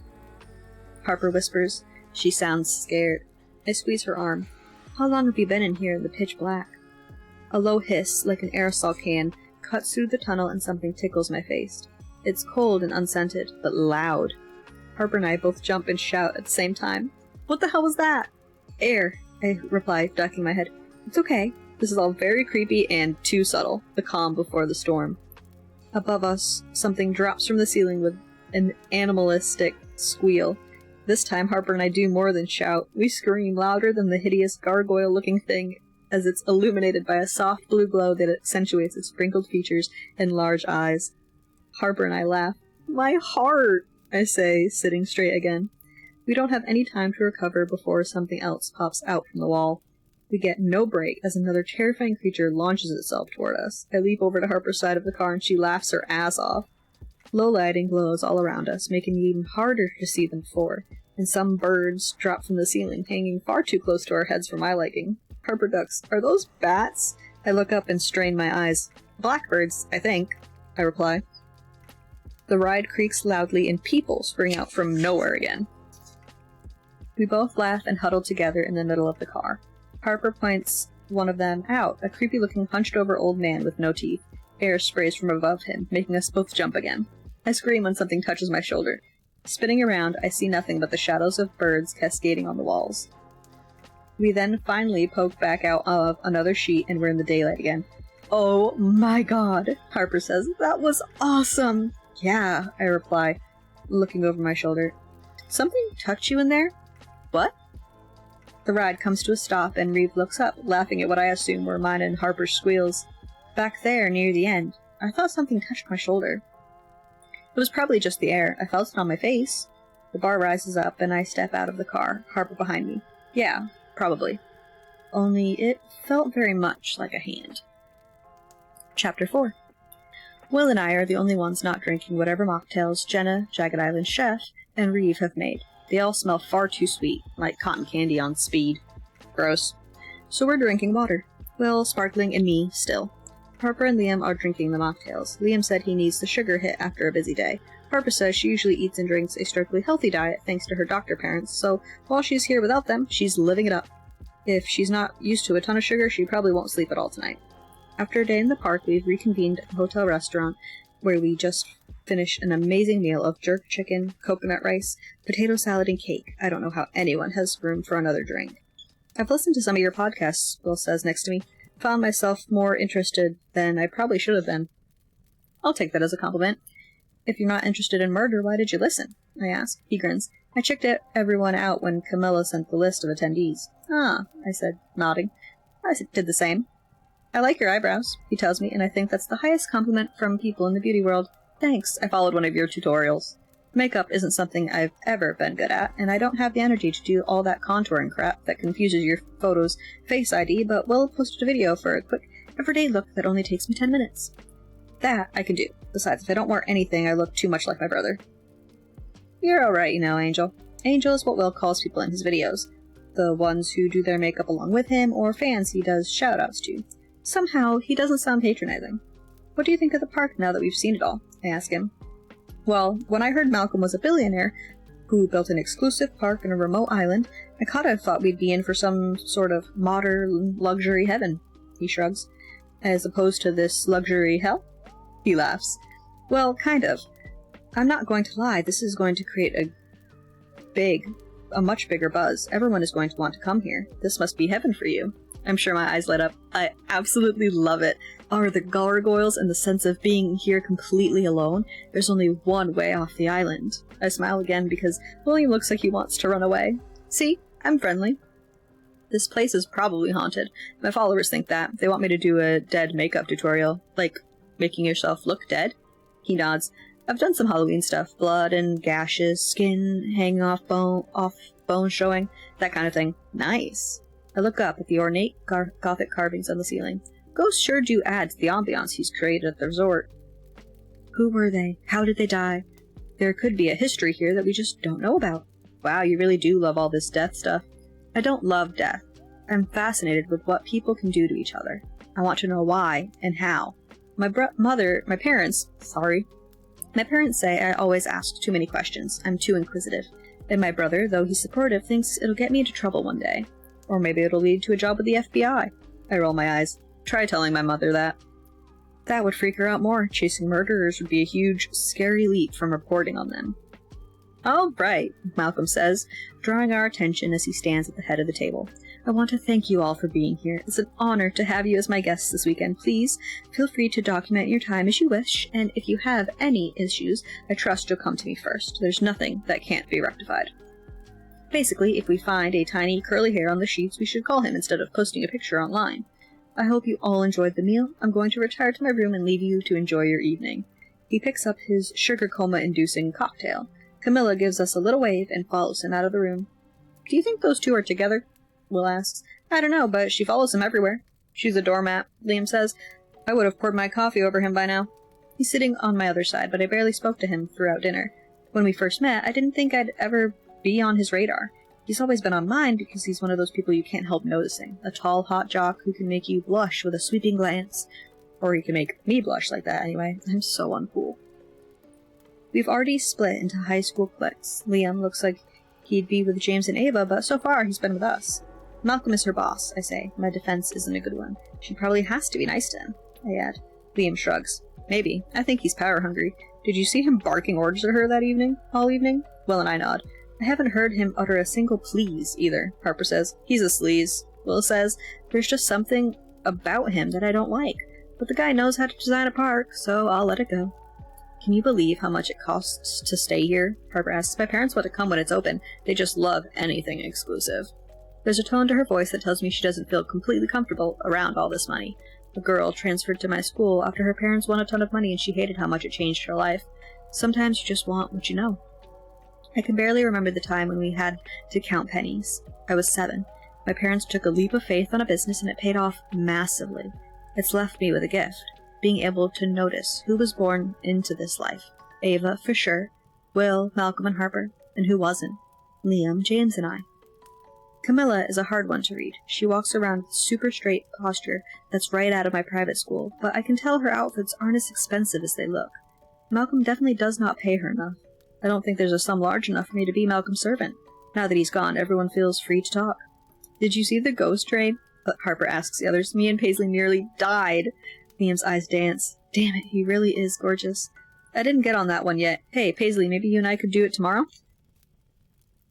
Harper whispers. She sounds scared. I squeeze her arm. How long have you been in here in the pitch black? A low hiss, like an aerosol can, cuts through the tunnel and something tickles my face. It's cold and unscented, but loud. Harper and I both jump and shout at the same time. What the hell was that? Air, I reply, ducking my head. It's okay. This is all very creepy and too subtle, the calm before the storm. Above us, something drops from the ceiling with an animalistic squeal. This time Harper and I do more than shout. We scream louder than the hideous gargoyle-looking thing as it's illuminated by a soft blue glow that accentuates its sprinkled features and large eyes. Harper and I laugh. My heart, I say, sitting straight again. We don't have any time to recover before something else pops out from the wall. We get no break as another terrifying creature launches itself toward us. I leap over to Harper's side of the car and she laughs her ass off. Low lighting glows all around us, making it even harder to see than before, and some birds drop from the ceiling, hanging far too close to our heads for my liking. Harper ducks. Are those bats? I look up and strain my eyes. Blackbirds, I think, I reply. The ride creaks loudly and people spring out from nowhere again. We both laugh and huddle together in the middle of the car. Harper points one of them out, a creepy-looking hunched-over old man with no teeth. Air sprays from above him, making us both jump again. I scream when something touches my shoulder. Spinning around, I see nothing but the shadows of birds cascading on the walls. We then finally poke back out of another sheet and we're in the daylight again. Oh my god, Harper says. That was awesome! Yeah, I reply, looking over my shoulder. Something touch you in there? What? The ride comes to a stop and Reeve looks up, laughing at what I assume were mine and Harper's squeals. Back there, near the end, I thought something touched my shoulder. It was probably just the air. I felt it on my face. The bar rises up and I step out of the car, Harper behind me. Yeah, probably. Only it felt very much like a hand. Chapter 4. Will and I are the only ones not drinking whatever mocktails Jenna, Jagged Island Chef, and Reeve have made. They all smell far too sweet, like cotton candy on speed. Gross. So we're drinking water. Will, sparkling, and me, still. Harper and Liam are drinking the mocktails. Liam said he needs the sugar hit after a busy day. Harper says she usually eats and drinks a strictly healthy diet thanks to her doctor parents, so while she's here without them, she's living it up. If she's not used to a ton of sugar, she probably won't sleep at all tonight. After a day in the park, we've reconvened at the hotel restaurant, where we just finished an amazing meal of jerk chicken, coconut rice, potato salad, and cake. I don't know how anyone has room for another drink. I've listened to some of your podcasts, Will says next to me. Found myself more interested than I probably should have been. I'll take that as a compliment. If you're not interested in murder, why did you listen? I ask. He grins. I checked everyone out when Camilla sent the list of attendees. Ah, I said, nodding. I did the same. I like your eyebrows, he tells me, and I think that's the highest compliment from people in the beauty world. Thanks, I followed one of your tutorials. Makeup isn't something I've ever been good at, and I don't have the energy to do all that contouring crap that confuses your photo's Face ID, but Will posted a video for a quick, everyday look that only takes me 10 minutes. That I can do. Besides, if I don't wear anything, I look too much like my brother. You're alright, you know, Angel. Angel is what Will calls people in his videos. The ones who do their makeup along with him, or fans he does shout-outs to. Somehow, he doesn't sound patronizing. What do you think of the park now that we've seen it all? I ask him. Well, when I heard Malcolm was a billionaire who built an exclusive park in a remote island, I kinda thought we'd be in for some sort of modern luxury heaven, he shrugs. As opposed to this luxury hell? He laughs. Well, kind of. I'm not going to lie, this is going to create a much bigger buzz. Everyone is going to want to come here. This must be heaven for you. I'm sure my eyes light up. I absolutely love it. are the gargoyles and the sense of being here completely alone. There's only one way off the island. I smile again because William looks like he wants to run away. See, I'm friendly. This place is probably haunted. My followers think that. They want me to do a dead makeup tutorial. Like, making yourself look dead? He nods. I've done some Halloween stuff. Blood and gashes, skin hanging off bone showing, that kind of thing. Nice. I look up at the ornate Gothic carvings on the ceiling. Ghosts sure do add to the ambiance he's created at the resort. Who were they? How did they die? There could be a history here that we just don't know about. Wow, you really do love all this death stuff. I don't love death. I'm fascinated with what people can do to each other. I want to know why and how. My parents say I always ask too many questions. I'm too inquisitive. And my brother, though he's supportive, thinks it'll get me into trouble one day. Or maybe it'll lead to a job with the FBI. I roll my eyes. Try telling my mother that. That would freak her out more. Chasing murderers would be a huge, scary leap from reporting on them. All right, Malcolm says, drawing our attention as he stands at the head of the table. I want to thank you all for being here. It's an honor to have you as my guests this weekend. Please, feel free to document your time as you wish, and if you have any issues, I trust you'll come to me first. There's nothing that can't be rectified. Basically, if we find a tiny curly hair on the sheets, we should call him instead of posting a picture online. I hope you all enjoyed the meal. I'm going to retire to my room and leave you to enjoy your evening. He picks up his sugar coma-inducing cocktail. Camilla gives us a little wave and follows him out of the room. Do you think those two are together? Will asks. I don't know, but she follows him everywhere. She's a doormat, Liam says. I would have poured my coffee over him by now. He's sitting on my other side, but I barely spoke to him throughout dinner. When we first met, I didn't think I'd ever be on his radar. He's always been on mine because he's one of those people you can't help noticing. A tall, hot jock who can make you blush with a sweeping glance. Or he can make me blush like that anyway. I'm so uncool. We've already split into high school cliques. Liam looks like he'd be with James and Ava, but so far he's been with us. Malcolm is her boss, I say. My defense isn't a good one. She probably has to be nice to him, I add. Liam shrugs. Maybe. I think he's power hungry. Did you see him barking orders at her that evening? All evening? Will and I nod. I haven't heard him utter a single please, either, Harper says. He's a sleaze. Will says, there's just something about him that I don't like. But the guy knows how to design a park, so I'll let it go. Can you believe how much it costs to stay here? Harper asks. My parents want to come when it's open. They just love anything exclusive. There's a tone to her voice that tells me she doesn't feel completely comfortable around all this money. A girl transferred to my school after her parents won a ton of money and she hated how much it changed her life. Sometimes you just want what you know. I can barely remember the time when we had to count pennies. I was 7. My parents took a leap of faith on a business and it paid off massively. It's left me with a gift. Being able to notice who was born into this life. Ava, for sure. Will, Malcolm, and Harper. And who wasn't. Liam, James, and I. Camilla is a hard one to read. She walks around with super straight posture that's right out of my private school, but I can tell her outfits aren't as expensive as they look. Malcolm definitely does not pay her enough. I don't think there's a sum large enough for me to be Malcolm's servant. Now that he's gone, everyone feels free to talk. Did you see the ghost train? Harper asks the others. Me and Paisley nearly died. Liam's eyes dance. Damn it, he really is gorgeous. I didn't get on that one yet. Hey, Paisley, maybe you and I could do it tomorrow?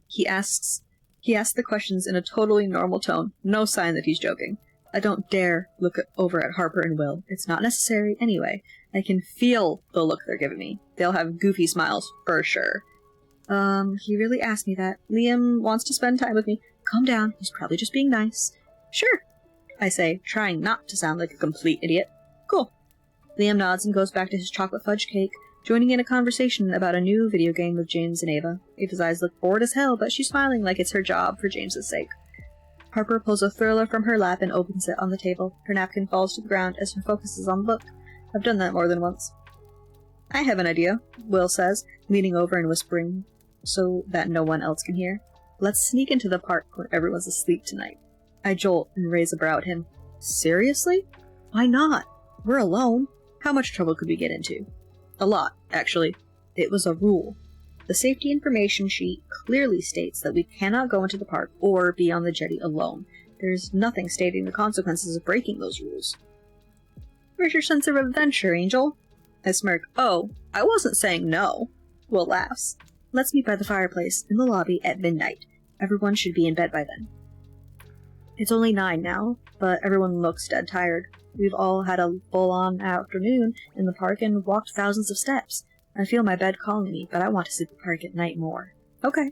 He asks the questions in a totally normal tone. No sign that he's joking. I don't dare look over at Harper and Will. It's not necessary anyway. I can feel the look they're giving me. They'll have goofy smiles, for sure. He really asked me that. Liam wants to spend time with me. Calm down. He's probably just being nice. Sure, I say, trying not to sound like a complete idiot. Cool. Liam nods and goes back to his chocolate fudge cake, joining in a conversation about a new video game with James and Ava. Ava's eyes look bored as hell, but she's smiling like it's her job for James's sake. Harper pulls a thriller from her lap and opens it on the table. Her napkin falls to the ground as her focus is on the book. I've done that more than once. I have an idea, Will says, leaning over and whispering so that no one else can hear. Let's sneak into the park where everyone's asleep tonight. I jolt and raise a brow at him. Seriously? Why not? We're alone. How much trouble could we get into? A lot, actually. It was a rule. The safety information sheet clearly states that we cannot go into the park or be on the jetty alone. There's nothing stating the consequences of breaking those rules. Where's your sense of adventure, Angel? I smirk. Oh, I wasn't saying no. Will laughs. Let's meet by the fireplace in the lobby at midnight. Everyone should be in bed by then. It's only 9 now, but everyone looks dead tired. We've all had a full-on afternoon in the park and walked thousands of steps. I feel my bed calling me, but I want to see the park at night more. Okay.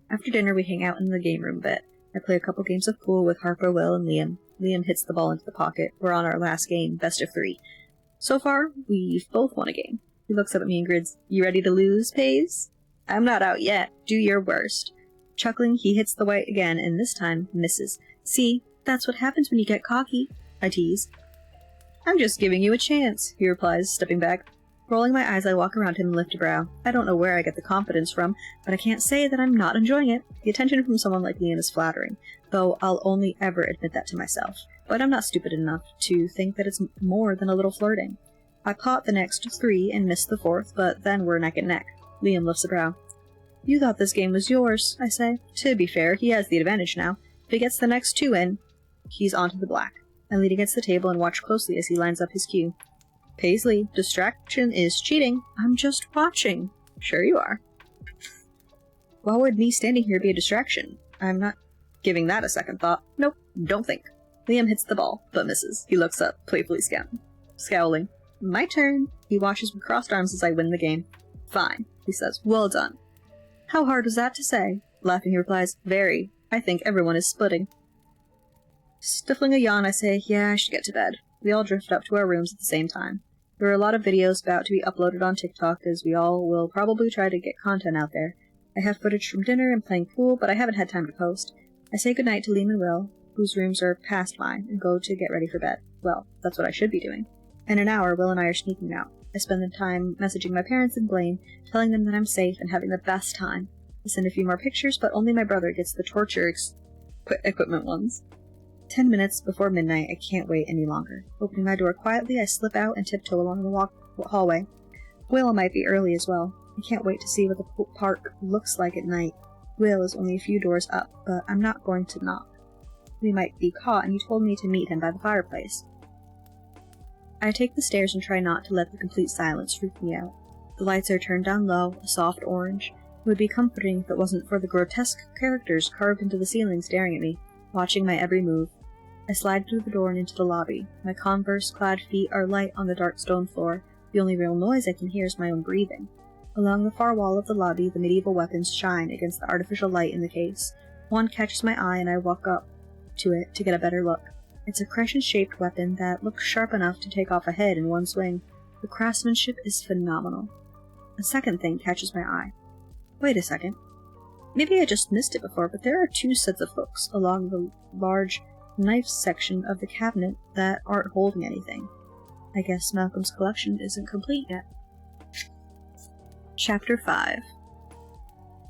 After dinner, we hang out in the game room a bit. I play a couple games of pool with Harper, Will, and Liam. Liam hits the ball into the pocket. We're on our last game, best of 3. So far, we've both won a game. He looks up at me and grins, "You ready to lose, Faves?" I'm not out yet. Do your worst. Chuckling, he hits the white again, and this time misses. See, that's what happens when you get cocky, I tease. I'm just giving you a chance, he replies, stepping back. Rolling my eyes, I walk around him and lift a brow. I don't know where I get the confidence from, but I can't say that I'm not enjoying it. The attention from someone like Liam is flattering, though I'll only ever admit that to myself. But I'm not stupid enough to think that it's more than a little flirting. I pot the next 3 and miss the 4th, but then we're neck and neck. Liam lifts a brow. You thought this game was yours, I say. To be fair, he has the advantage now. If he gets the next 2 in, he's onto the black. I lean against the table and watch closely as he lines up his cue. Paisley, distraction is cheating. I'm just watching. Sure you are. Why would me standing here be a distraction? I'm not giving that a second thought. Nope, don't think. Liam hits the ball, but misses. He looks up, playfully scowling. My turn. He watches with crossed arms as I win the game. Fine, he says. Well done. How hard was that to say? Laughing, he replies, Very. I think everyone is splitting. Stifling a yawn, I say, yeah, I should get to bed. We all drift up to our rooms at the same time. There are a lot of videos about to be uploaded on TikTok, as we all will probably try to get content out there. I have footage from dinner and playing pool, but I haven't had time to post. I say goodnight to Liam and Will, whose rooms are past mine, and go to get ready for bed. Well, that's what I should be doing. In an hour, Will and I are sneaking out. I spend the time messaging my parents and Blaine, telling them that I'm safe and having the best time. I send a few more pictures, but only my brother gets the torture equipment ones. 10 minutes before midnight, I can't wait any longer. Opening my door quietly, I slip out and tiptoe along the hallway. Will might be early as well. I can't wait to see what the park looks like at night. Will is only a few doors up, but I'm not going to knock. We might be caught, and he told me to meet him by the fireplace. I take the stairs and try not to let the complete silence freak me out. The lights are turned down low, a soft orange. It would be comforting if it wasn't for the grotesque characters carved into the ceiling staring at me, watching my every move. I slide through the door and into the lobby. My Converse-clad feet are light on the dark stone floor. The only real noise I can hear is my own breathing. Along the far wall of the lobby, the medieval weapons shine against the artificial light in the case. One catches my eye and I walk up to it to get a better look. It's a crescent-shaped weapon that looks sharp enough to take off a head in one swing. The craftsmanship is phenomenal. A second thing catches my eye. Wait a second. Maybe I just missed it before, but there are 2 sets of hooks along the large knife section of the cabinet that aren't holding anything. I guess Malcolm's collection isn't complete yet. Chapter 5.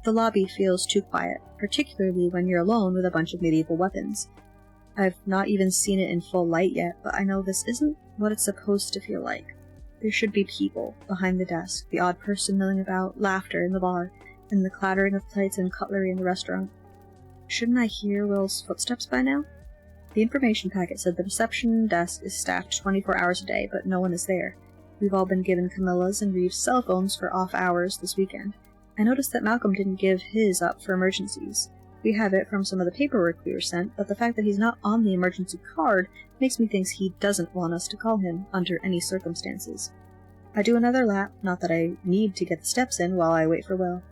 The lobby feels too quiet, particularly when you're alone with a bunch of medieval weapons. I've not even seen it in full light yet, but I know this isn't what it's supposed to feel like. There should be people behind the desk, the odd person milling about, laughter in the bar, and the clattering of plates and cutlery in the restaurant. Shouldn't I hear Will's footsteps by now? The information packet said the reception desk is staffed 24 hours a day, but no one is there. We've all been given Camilla's and Reeve's cell phones for off hours this weekend. I noticed that Malcolm didn't give his up for emergencies. We have it from some of the paperwork we were sent, but the fact that he's not on the emergency card makes me think he doesn't want us to call him under any circumstances. I do another lap, not that I need to get the steps in while I wait for Will.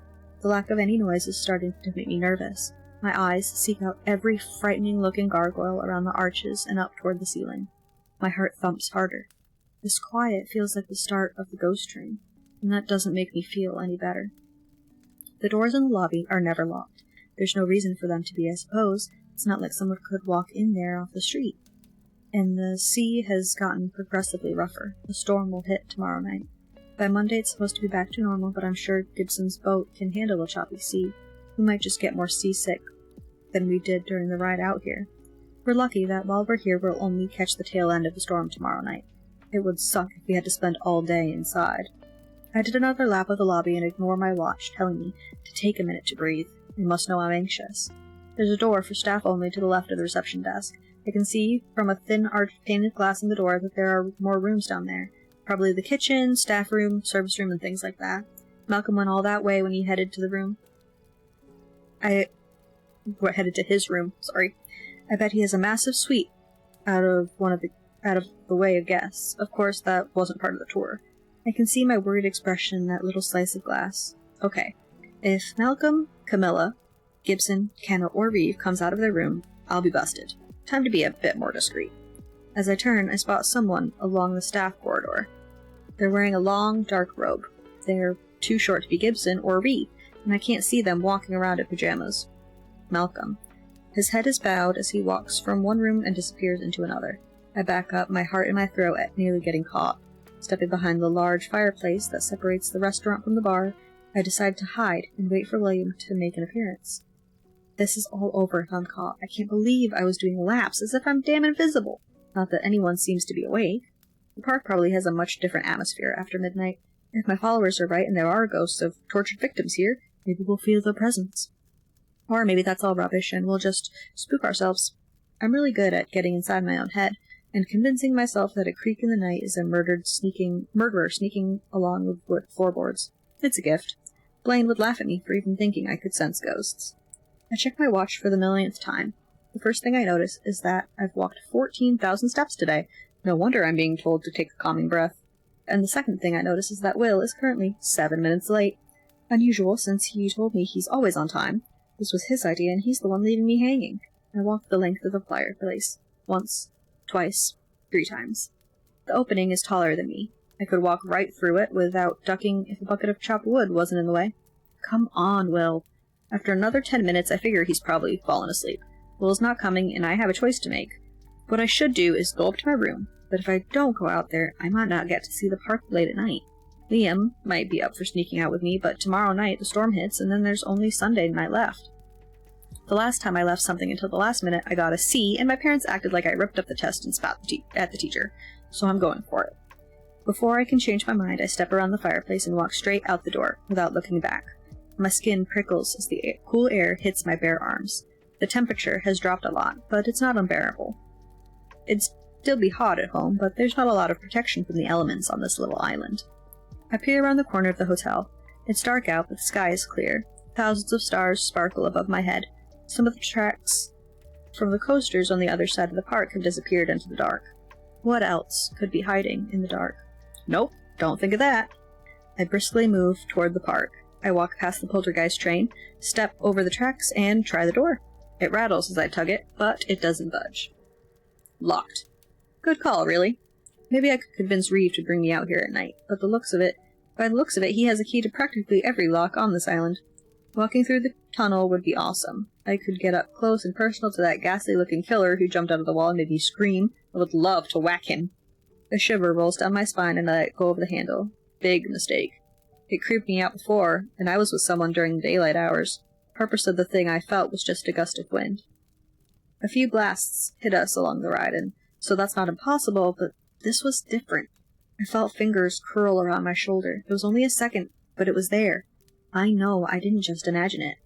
The lack of any noise is starting to make me nervous. My eyes seek out every frightening-looking gargoyle around the arches and up toward the ceiling. My heart thumps harder. This quiet feels like the start of the ghost train, and that doesn't make me feel any better. The doors in the lobby are never locked. There's no reason for them to be, I suppose. It's not like someone could walk in there off the street. And the sea has gotten progressively rougher. The storm will hit tomorrow night. By Monday it's supposed to be back to normal, but I'm sure Gibson's boat can handle a choppy sea. We might just get more seasick than we did during the ride out here. We're lucky that while we're here we'll only catch the tail end of the storm tomorrow night. It would suck if we had to spend all day inside. I did another lap of the lobby and ignore my watch, telling me to take a minute to breathe. You must know I'm anxious. There's a door for staff only to the left of the reception desk. I can see from a thin arched painted glass in the door that there are more rooms down there. Probably the kitchen, staff room, service room, and things like that. Malcolm went all that way when he headed to the room. Headed to his room, sorry. I bet he has a massive suite out of one the way of guests. Of course, that wasn't part of the tour. I can see my worried expression in that little slice of glass. Okay, if Malcolm, Camilla, Gibson, Kenna, or Reeve comes out of their room, I'll be busted. Time to be a bit more discreet. As I turn, I spot someone along the staff corridor. They're wearing a long, dark robe. They're too short to be Gibson or Reeve, and I can't see them walking around in pajamas. Malcolm. His head is bowed as he walks from one room and disappears into another. I back up, my heart in my throat at nearly getting caught. Stepping behind the large fireplace that separates the restaurant from the bar, I decide to hide and wait for William to make an appearance. This is all over if I'm caught. I can't believe I was doing laps as if I'm damn invisible. Not that anyone seems to be awake. The park probably has a much different atmosphere after midnight. If my followers are right and there are ghosts of tortured victims here, maybe we'll feel their presence. Or maybe that's all rubbish and we'll just spook ourselves. I'm really good at getting inside my own head and convincing myself that a creak in the night is a murderer sneaking along with wood floorboards. It's a gift. Blaine would laugh at me for even thinking I could sense ghosts. I check my watch for the millionth time. The first thing I notice is that I've walked 14,000 steps today. No wonder I'm being told to take a calming breath. And the second thing I notice is that Will is currently 7 minutes late. Unusual, since he told me he's always on time. This was his idea, and he's the one leaving me hanging. I walked the length of the fireplace. Once, twice, 3 times. The opening is taller than me. I could walk right through it without ducking if a bucket of chopped wood wasn't in the way. Come on, Will. After another 10 minutes, I figure he's probably fallen asleep. Will's not coming, and I have a choice to make. What I should do is go up to my room, but if I don't go out there, I might not get to see the park late at night. Liam might be up for sneaking out with me, but tomorrow night the storm hits, and then there's only Sunday night left. The last time I left something until the last minute, I got a C, and my parents acted like I ripped up the test and spat at the teacher, so I'm going for it. Before I can change my mind, I step around the fireplace and walk straight out the door, without looking back. My skin prickles as the cool air hits my bare arms. The temperature has dropped a lot, but it's not unbearable. It'd still be hot at home, but there's not a lot of protection from the elements on this little island. I peer around the corner of the hotel. It's dark out, but the sky is clear. Thousands of stars sparkle above my head. Some of the tracks from the coasters on the other side of the park have disappeared into the dark. What else could be hiding in the dark? Nope, don't think of that. I briskly move toward the park. I walk past the poltergeist train, step over the tracks, and try the door. It rattles as I tug it, but it doesn't budge. Locked. Good call, really. Maybe I could convince Reeve to bring me out here at night, but by the looks of it, he has a key to practically every lock on this island. Walking through the tunnel would be awesome. I could get up close and personal to that ghastly-looking killer who jumped out of the wall and made me scream. I would love to whack him. A shiver rolls down my spine and I let go of the handle. Big mistake. It creeped me out before, and I was with someone during the daylight hours. The purpose of the thing I felt was just a gust of wind. A few blasts hit us along the ride, and so that's not impossible, but this was different. I felt fingers curl around my shoulder. It was only a second, but it was there. I know I didn't just imagine it.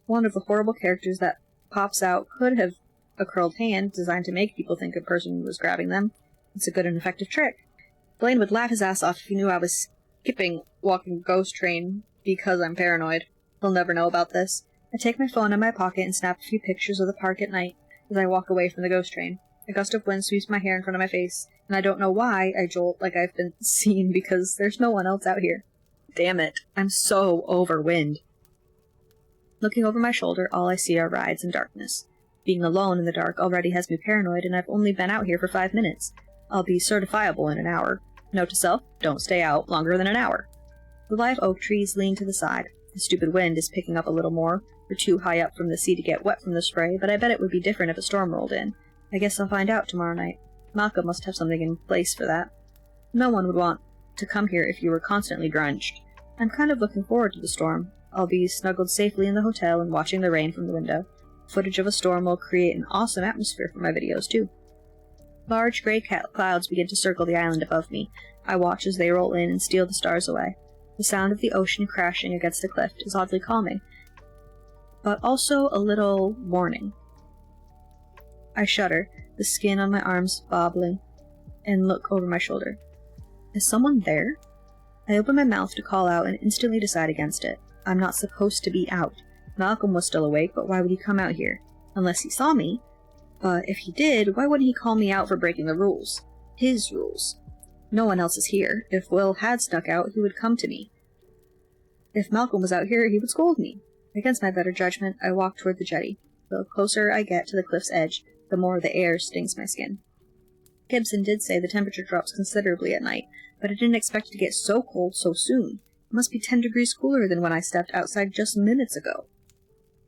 One of the horrible characters that pops out could have a curled hand designed to make people think a person was grabbing them. It's a good and effective trick. Blaine would laugh his ass off if he knew I was skipping walking ghost train because I'm paranoid. He'll never know about this. I take my phone in my pocket and snap a few pictures of the park at night as I walk away from the ghost train. A gust of wind sweeps my hair in front of my face, and I don't know why I jolt like I've been seen because there's no one else out here. Damn it, I'm so over wind. Looking over my shoulder, all I see are rides and darkness. Being alone in the dark already has me paranoid, and I've only been out here for 5 minutes. I'll be certifiable in an hour. Note to self, don't stay out longer than an hour. The live oak trees lean to the side. The stupid wind is picking up a little more. We're too high up from the sea to get wet from the spray, but I bet it would be different if a storm rolled in. I guess I'll find out tomorrow night. Malcolm must have something in place for that. No one would want to come here if you were constantly drenched. I'm kind of looking forward to the storm. I'll be snuggled safely in the hotel and watching the rain from the window. Footage of a storm will create an awesome atmosphere for my videos, too. Large gray clouds begin to circle the island above me. I watch as they roll in and steal the stars away. The sound of the ocean crashing against the cliff is oddly calming, but also a little warning. I shudder, the skin on my arms bobbling, and look over my shoulder. Is someone there? I open my mouth to call out and instantly decide against it. I'm not supposed to be out. Malcolm was still awake, but why would he come out here? Unless he saw me. But if he did, why wouldn't he call me out for breaking the rules? His rules. No one else is here. If Will had snuck out, he would come to me. If Malcolm was out here, he would scold me. Against my better judgment, I walk toward the jetty. The closer I get to the cliff's edge, the more the air stings my skin. Gibson did say the temperature drops considerably at night, but I didn't expect it to get so cold so soon. It must be 10 degrees cooler than when I stepped outside just minutes ago.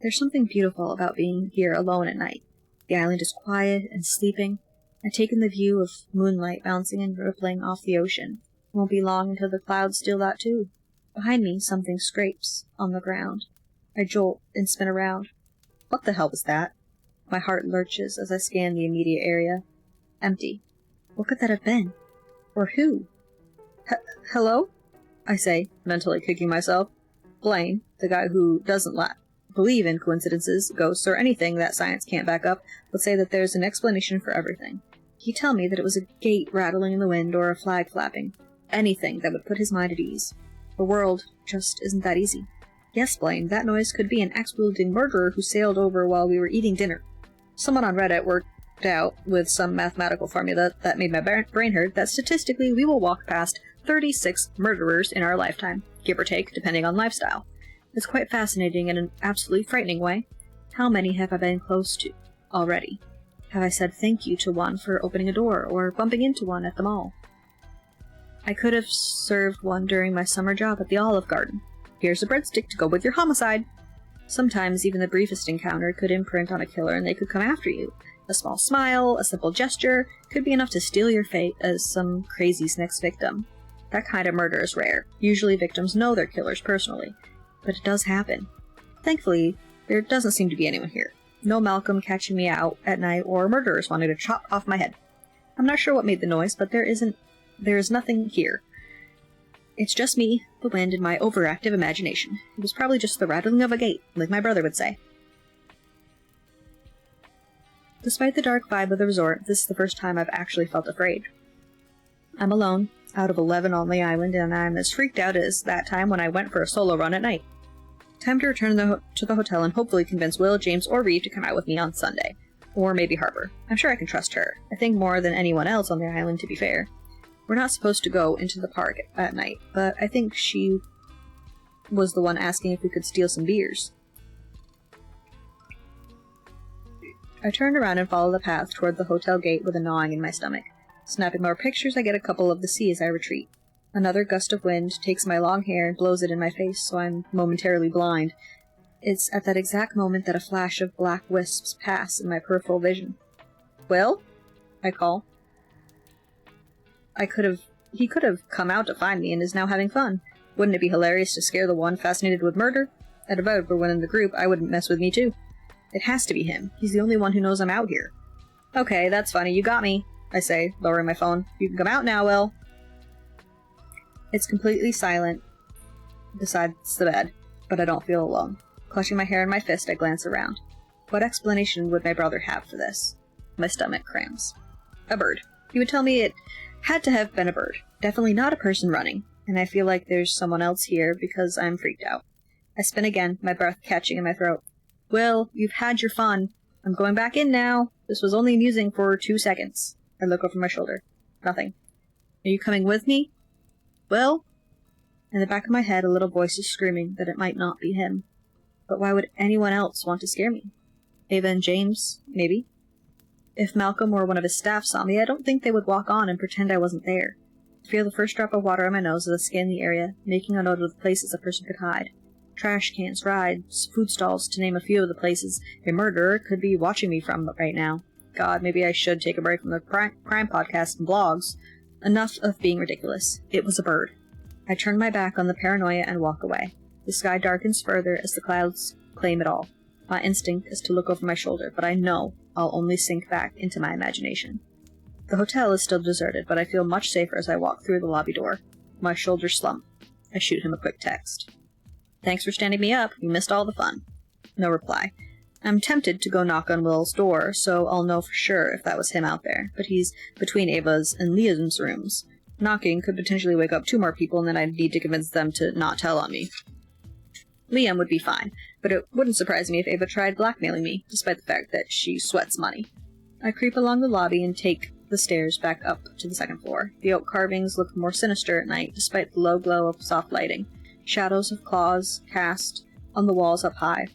There's something beautiful about being here alone at night. The island is quiet and sleeping. I've taken the view of moonlight bouncing and rippling off the ocean. It won't be long until the clouds steal that too. Behind me, something scrapes on the ground. I jolt and spin around. What the hell was that? My heart lurches as I scan the immediate area. Empty. What could that have been? Or who? Hello? I say, mentally kicking myself. Blaine, the guy who doesn't believe in coincidences, ghosts, or anything that science can't back up, would say that there's an explanation for everything. He'd tell me that it was a gate rattling in the wind or a flag flapping. Anything that would put his mind at ease. The world just isn't that easy. Yes, Blaine, that noise could be an axe-wielding murderer who sailed over while we were eating dinner. Someone on Reddit worked out with some mathematical formula that made my brain hurt that statistically we will walk past 36 murderers in our lifetime, give or take, depending on lifestyle. It's quite fascinating in an absolutely frightening way. How many have I been close to already? Have I said thank you to one for opening a door or bumping into one at the mall? I could have served one during my summer job at the Olive Garden. Here's a breadstick to go with your homicide. Sometimes even the briefest encounter could imprint on a killer and they could come after you. A small smile, a simple gesture, could be enough to steal your fate as some crazy's next victim. That kind of murder is rare. Usually victims know their killers personally. But it does happen. Thankfully, there doesn't seem to be anyone here. No Malcolm catching me out at night or murderers wanting to chop off my head. I'm not sure what made the noise, but there is nothing here. It's just me, the wind, and my overactive imagination. It was probably just the rattling of a gate, like my brother would say. Despite the dark vibe of the resort, this is the first time I've actually felt afraid. I'm alone, out of 11 on the island, and I'm as freaked out as that time when I went for a solo run at night. Time to return to the hotel and hopefully convince Will, James, or Reeve to come out with me on Sunday. Or maybe Harper. I'm sure I can trust her. I think more than anyone else on the island, to be fair. We're not supposed to go into the park at night, but I think she was the one asking if we could steal some beers. I turned around and followed the path toward the hotel gate with a gnawing in my stomach. Snapping more pictures, I get a couple of the sea as I retreat. Another gust of wind takes my long hair and blows it in my face, so I'm momentarily blind. It's at that exact moment that a flash of black wisps pass in my peripheral vision. Will? I call. He could have come out to find me and is now having fun. Wouldn't it be hilarious to scare the one fascinated with murder? I'd if I were one in the group, I wouldn't mess with me too. It has to be him. He's the only one who knows I'm out here. Okay, that's funny. You got me, I say, lowering my phone. You can come out now, Will. It's completely silent besides the bed, but I don't feel alone. Clutching my hair in my fist, I glance around. What explanation would my brother have for this? My stomach cramps. A bird. He would tell me it had to have been a bird. Definitely not a person running, and I feel like there's someone else here because I'm freaked out. I spin again, my breath catching in my throat. Will, you've had your fun. I'm going back in now. This was only amusing for 2 seconds. I look over my shoulder. Nothing. Are you coming with me? Will? In the back of my head, a little voice is screaming that it might not be him. But why would anyone else want to scare me? Ava and James, maybe? If Malcolm or one of his staff saw me, I don't think they would walk on and pretend I wasn't there. I feel the first drop of water on my nose as I scan the area, making a note of the places a person could hide. Trash cans, rides, food stalls, to name a few of the places a murderer could be watching me from right now. God, maybe I should take a break from the crime podcasts and blogs. Enough of being ridiculous. It was a bird. I turn my back on the paranoia and walk away. The sky darkens further as the clouds claim it all. My instinct is to look over my shoulder, but I know I'll only sink back into my imagination. The hotel is still deserted, but I feel much safer as I walk through the lobby door. My shoulders slump. I shoot him a quick text. Thanks for standing me up. You missed all the fun. No reply. I'm tempted to go knock on Will's door, so I'll know for sure if that was him out there, but he's between Ava's and Liam's rooms. Knocking could potentially wake up 2 more people, and then I'd need to convince them to not tell on me. Liam would be fine, but it wouldn't surprise me if Ava tried blackmailing me, despite the fact that she sweats money. I creep along the lobby and take the stairs back up to the second floor. The oak carvings look more sinister at night, despite the low glow of soft lighting. Shadows of claws cast on the walls up high.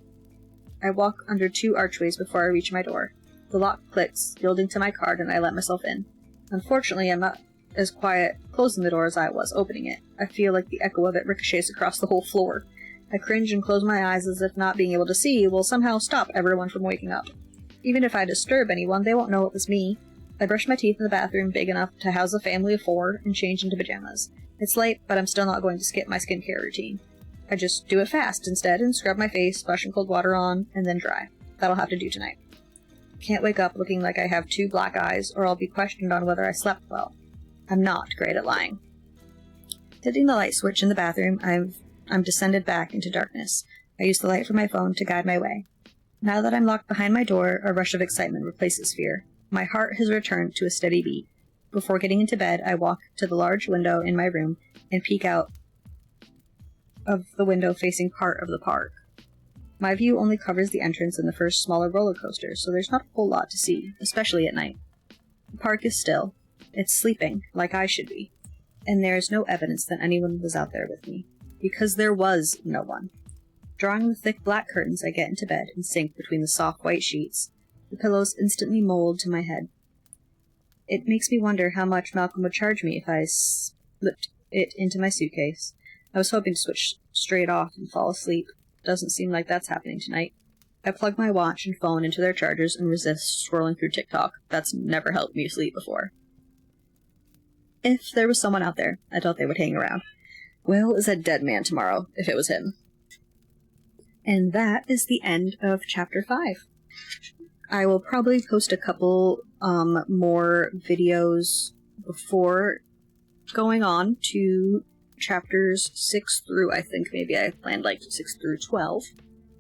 I walk under 2 archways before I reach my door. The lock clicks, yielding to my card, and I let myself in. Unfortunately, I'm not as quiet closing the door as I was opening it. I feel like the echo of it ricochets across the whole floor. I cringe and close my eyes as if not being able to see will somehow stop everyone from waking up. Even if I disturb anyone, they won't know it was me. I brush my teeth in the bathroom big enough to house a family of 4 and change into pajamas. It's late, but I'm still not going to skip my skincare routine. I just do it fast instead and scrub my face, splashing cold water on, and then dry. That'll have to do tonight. Can't wake up looking like I have 2 black eyes, or I'll be questioned on whether I slept well. I'm not great at lying. Hitting the light switch in the bathroom, I'm descended back into darkness. I use the light from my phone to guide my way. Now that I'm locked behind my door, a rush of excitement replaces fear. My heart has returned to a steady beat. Before getting into bed, I walk to the large window in my room and peek out of the window facing part of the park. My view only covers the entrance and the first smaller roller coaster, so there's not a whole lot to see, especially at night. The park is still. It's sleeping, like I should be. And there is no evidence that anyone was out there with me. Because there was no one. Drawing the thick black curtains, I get into bed and sink between the soft white sheets. The pillows instantly mold to my head. It makes me wonder how much Malcolm would charge me if I slipped it into my suitcase. I was hoping to switch straight off and fall asleep. Doesn't seem like that's happening tonight. I plug my watch and phone into their chargers and resist scrolling through TikTok. That's never helped me sleep before. If there was someone out there, I doubt they would hang around. Will is a dead man tomorrow, if it was him. And that is the end of Chapter 5. I will probably post a couple more videos before going on to chapters 6 through, I think maybe I planned like 6 through 12.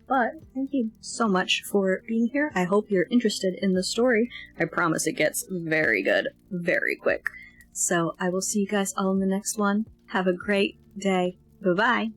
But thank you so much for being here. I hope you're interested in the story. I promise it gets very good very quick. So I will see you guys all in the next one. Have a great day. Bye-bye.